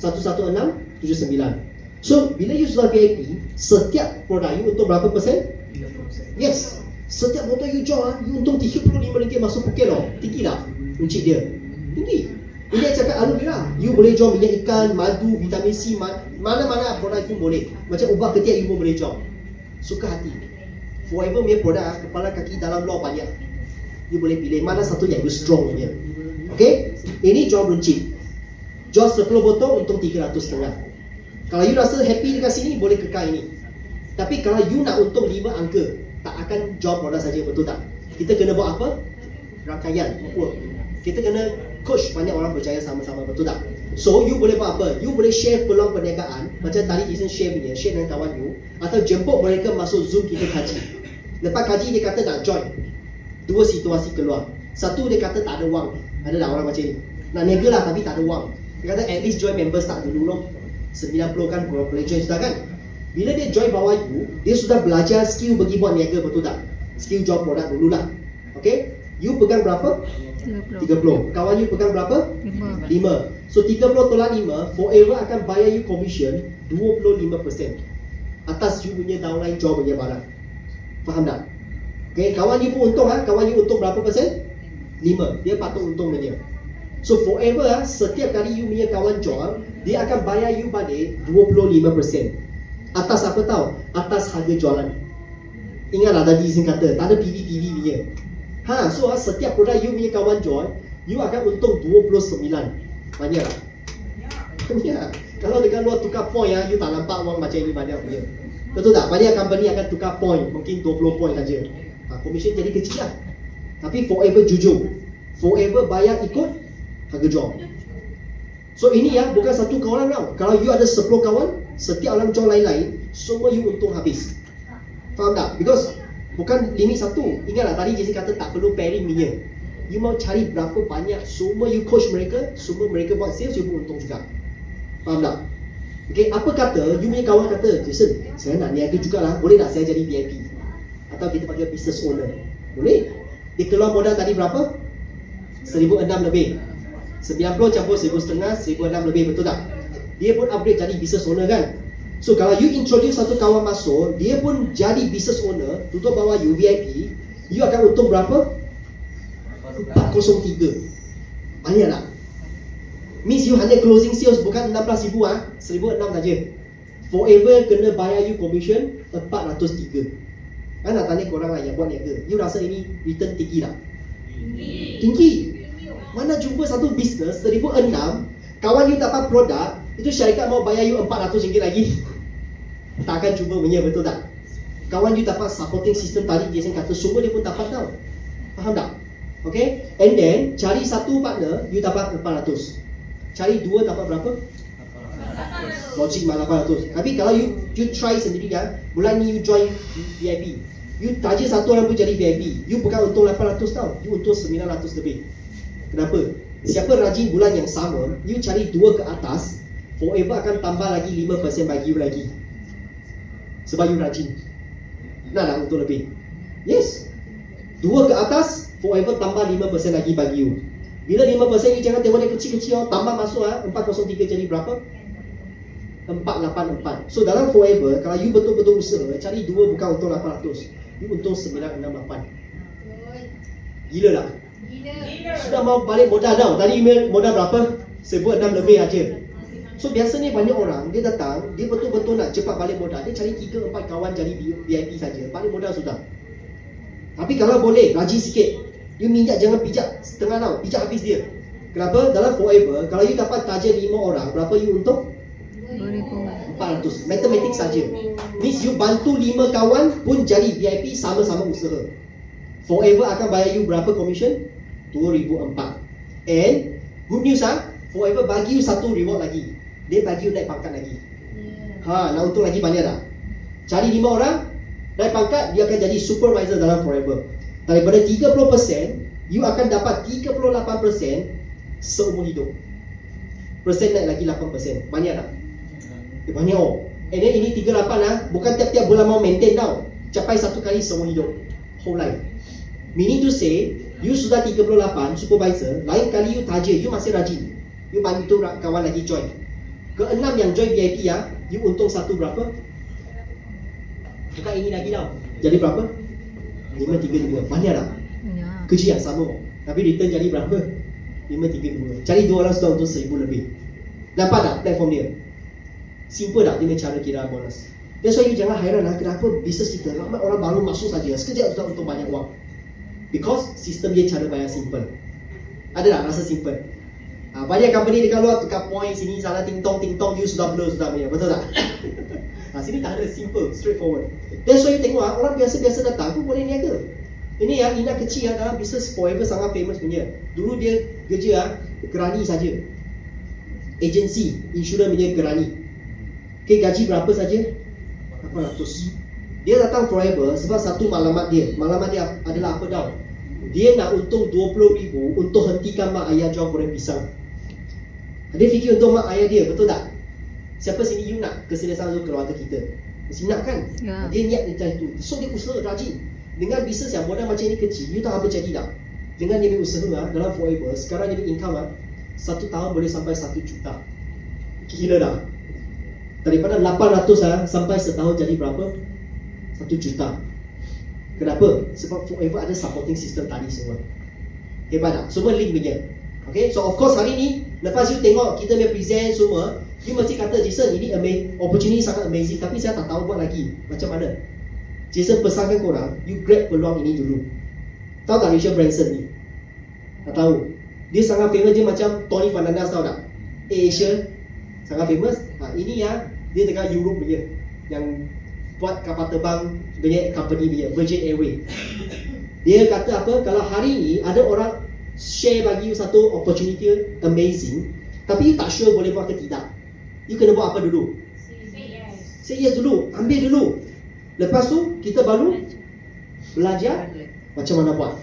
11679. So bila you sudah VIP, setiap produk you untung berapa persen? Yes. Setiap motor you jual, you untung RM35 masuk poket loh. Tinggi tak? Uncik dia. Tinggi. Ini dia cakap, alhamdulillah, you boleh jual minyak ikan, madu, vitamin C, mana-mana produk pun boleh. Macam ubat ketiak you pun boleh jual. Suka hati. Forever punya produk, kepala kaki dalam luar banyak. You boleh pilih mana satu yang you strong punya. Okay? Ini jual runcit. Jual 10 botol untung 300.5. Kalau you rasa happy dekat sini, boleh kekal ini. Tapi kalau you nak untung 5 angka, tak akan jual produk saja, betul tak? Kita kena buat apa? Rangkaian, network. Kita kena coach banyak orang berjaya sama-sama, betul tak? So you boleh buat apa? You boleh share peluang perniagaan. Macam tadi Jason share dengan kawan you. Atau jemput mereka masuk Zoom kita kaji. Lepas kaji dia kata nak join. Dua situasi keluar. Satu dia kata tak ada wang. Ada tak orang macam ni? Nak niaga lah tapi tak ada wang. Dia kata at least join member start dulu loh. 90 kan boleh join sudah kan? Bila dia join bawah you, dia sudah belajar skill bagi buat niaga, betul tak? Skill jual produk dululah. Okay? You pegang berapa? 30. Kawan you pegang berapa? 5. So 30 tolak 5, Forever akan bayar you commission 25% atas you punya downline jual punya barang. Faham tak? Okay, kawan you pun untung kawan you untung berapa persen? 5. Dia patut untung punya. So Forever setiap kali you punya kawan jual, dia akan bayar you balik 25%. Atas apa tahu? Atas harga jualan. Ingatlah tadi Izin kata, tak ada PV punya. So setiap produk you punya kawan jual, you akan untung 29. Banyak tak? Banyak. Kalau dekat luar tukar point you tak nampak wang macam ini banyak punya. Betul tak? Banyak company akan tukar point, mungkin 20 point saja. Commission jadi kecil lah. Tapi Forever jujur. Forever bayar ikut harga jual. So ini bukan satu kawan tau. Kalau you ada 10 kawan, setiap orang jual lain-lain, semua you untung habis. Faham tak? Because bukan limit satu. Ingatlah tadi Jason kata tak perlu pairing punya. You mau cari berapa banyak, semua you coach mereka, semua mereka buat sales, you pun untung juga. Faham tak? Okay, apa kata, you punya kawan kata, Jason, saya nak niaga jugalah, boleh tak saya jadi VIP? Atau kita panggil business owner? Boleh? Dia keluar modal tadi berapa? 1,600 lebih. 90 campur 1,500, 1,600 lebih, betul tak? Dia pun upgrade jadi business owner kan? So kalau you introduce satu kawan masuk, dia pun jadi business owner, duduk bawah you VIP, you akan untung berapa? 403. Banyak tak? Means you hanya closing sales bukan 16,000 1,600 saja. Forever kena bayar you commission 403. Nak tanya korang lah yang buat niaga, you rasa ini return tinggi tak? Tinggi. Mana jumpa satu bisnes 1,600, kawan you dapat produk, itu syarikat mau bayar you RM400 lagi. Tak akan cuba punya, betul tak? Kawan you dapat supporting system tadi, Jason kata semua dia pun dapat tau. Faham tak? Okay? And then, cari satu partner, you dapat 400. Cari dua dapat berapa? 800. Logik malah 800. Tapi kalau you try sendiri bulan ni you join VIP, you taja satu orang pun jadi VIP, you bukan untung 800 tau, you untung 900 lebih. Kenapa? Siapa rajin bulan yang sama, you cari dua ke atas, Forever akan tambah lagi 5% bagi you lagi. Sebab you rajin. Nak untung lebih. Yes. Dua ke atas, Forever tambah 5% lagi bagi you. Bila 5% you jangan tengok dia kecil-kecil, tambah masuk 403 jadi berapa? 484. So dalam Forever, kalau you betul-betul usaha, cari dua bukan untung 800, you untung 968. Gila tak? Gila. Sudah mau balik modal tau. Tadi modal berapa? 1,600 lebih aja. So biasanya banyak orang, dia datang, dia betul-betul nak cepat balik modal, dia cari 3-4 kawan jadi VIP saja, balik modal sudah. Tapi kalau boleh, rajin sikit. You minyak jangan pijak setengah tau, pijak habis dia. Kenapa? Dalam Forever, kalau you dapat taja 5 orang, berapa you untung? 400. Matematik saja. Means you bantu 5 kawan pun jadi VIP, sama-sama usaha. Forever akan bayar you berapa commission? 2,004. And good news Forever bagi you satu reward lagi. Dia bagi you naik pangkat lagi. Nak untung lagi banyak tak? Cari 5 orang, naik pangkat, dia akan jadi supervisor dalam Forever. Daripada 30%, you akan dapat 38% seumur hidup. Persen naik lagi 8%. Banyak tak? Banyak. And then ini 38 bukan tiap-tiap bulan mau maintain tau. Capai satu kali seumur hidup. whole life. Meaning to say, you sudah 38 supervisor, lain kali you tajir, you masih rajin. You bantu kawan lagi join. Ke-6 yang join VIP ya, you untung satu berapa? Bukan ini lagi tau. Jadi berapa? 532. Banyak tak? Ya. Kerja yang sama. Tapi return jadi berapa? 532. Cari 2 orang sudah untung 1000 lebih. Dapat tak platform dia? Simple tak dia cara kira bonus? That's why you jangan hairan lah, kenapa bisnes kita ramai orang baru masuk saja sekejap sudah untung banyak wang. Because sistem dia cara bayar simple. Ada tak rasa simple? Banyak company dekat luar tukar point sini salah ting tong you sudah blur sudah bayar. Betul tak? Sini tak ada, simple, straightforward. That's why you tengok orang biasa-biasa datang pun boleh niaga. Ini yang Ina kecil dalam bisnes Forever sangat famous punya. Dulu dia kerja gerani saja. Agency, insurans punya gerani. Okay, gaji berapa saja? 800. Dia datang Forever sebab satu malamat dia. Malamat dia adalah apa tau? Dia nak untung 20,000 untuk hentikan mak ayah jual goreng pisang. Dia fikir untuk mak ayah dia, betul tak? Siapa sini you nak keselesaan untuk keluarga kita? Mesti nak kan? Ya. Dia niat macam itu. So dia usaha rajin. Dengan bisnes yang modal macam ini kecil, you tahu apa jadi tak? Dengan dia punya usaha dalam Forever, sekarang dia punya income 1 tahun boleh sampai 1 juta. Gila dah. Daripada 800 sampai setahun jadi berapa? 1 juta. Kenapa? Sebab Forever ada supporting system tadi semua. Hebat tak? Semua link punya. Okay, so of course hari ni lepas you tengok kita punya present semua, you mesti kata Jason ini opportunity sangat amazing, tapi saya tak tahu buat lagi. Macam mana? Jason pesankan korang, you grab peluang ini dulu. Tahu tak Richard Branson ni? Tak tahu. Dia sangat famous, dia macam Tony Fernandez, tahu tak? Asia sangat famous. Ini yang dia dekat Europe punya, yang buat kapal terbang punya company punya, Virgin Airways. Dia kata apa? Kalau hari ni ada orang share bagi you satu opportunity amazing, tapi you tak sure boleh buat ke tidak, you kena buat apa dulu? Say yes dulu, ambil dulu. Lepas tu kita baru belajar macam mana buat.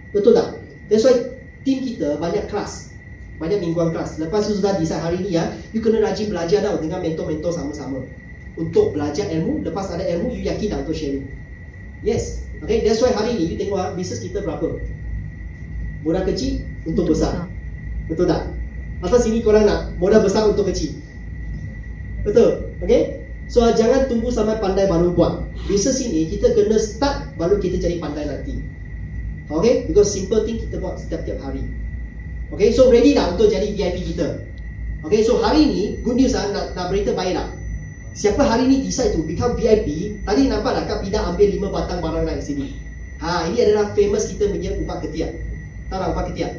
Betul tak? That's why team kita banyak kelas, banyak mingguan kelas. Lepas tu sudah decide hari ni you kena rajin belajar tau dengan mentor-mentor sama-sama untuk belajar ilmu. Lepas ada ilmu, you yakin tak untuk sharing? Yes. Okay, that's why hari ni you tengok bisnes kita berapa? Modal kecil untuk besar. Betul tak? Atas sini korang nak modal besar untuk kecil. Betul? Okay? So jangan tunggu sampai pandai baru buat. Bisnes ini kita kena start baru kita jadi pandai nanti. Okay? Because simple thing kita buat setiap-tiap hari. Okay? So ready tak untuk jadi VIP kita? Okay? So hari ni good news nak berita baik tak? Siapa hari ni decide to become VIP, tadi nampak tak Kak Pida ambil 5 batang barang naik sini. Ini adalah famous kita punya ubat ketiak. Tahu tak ubat ketiak?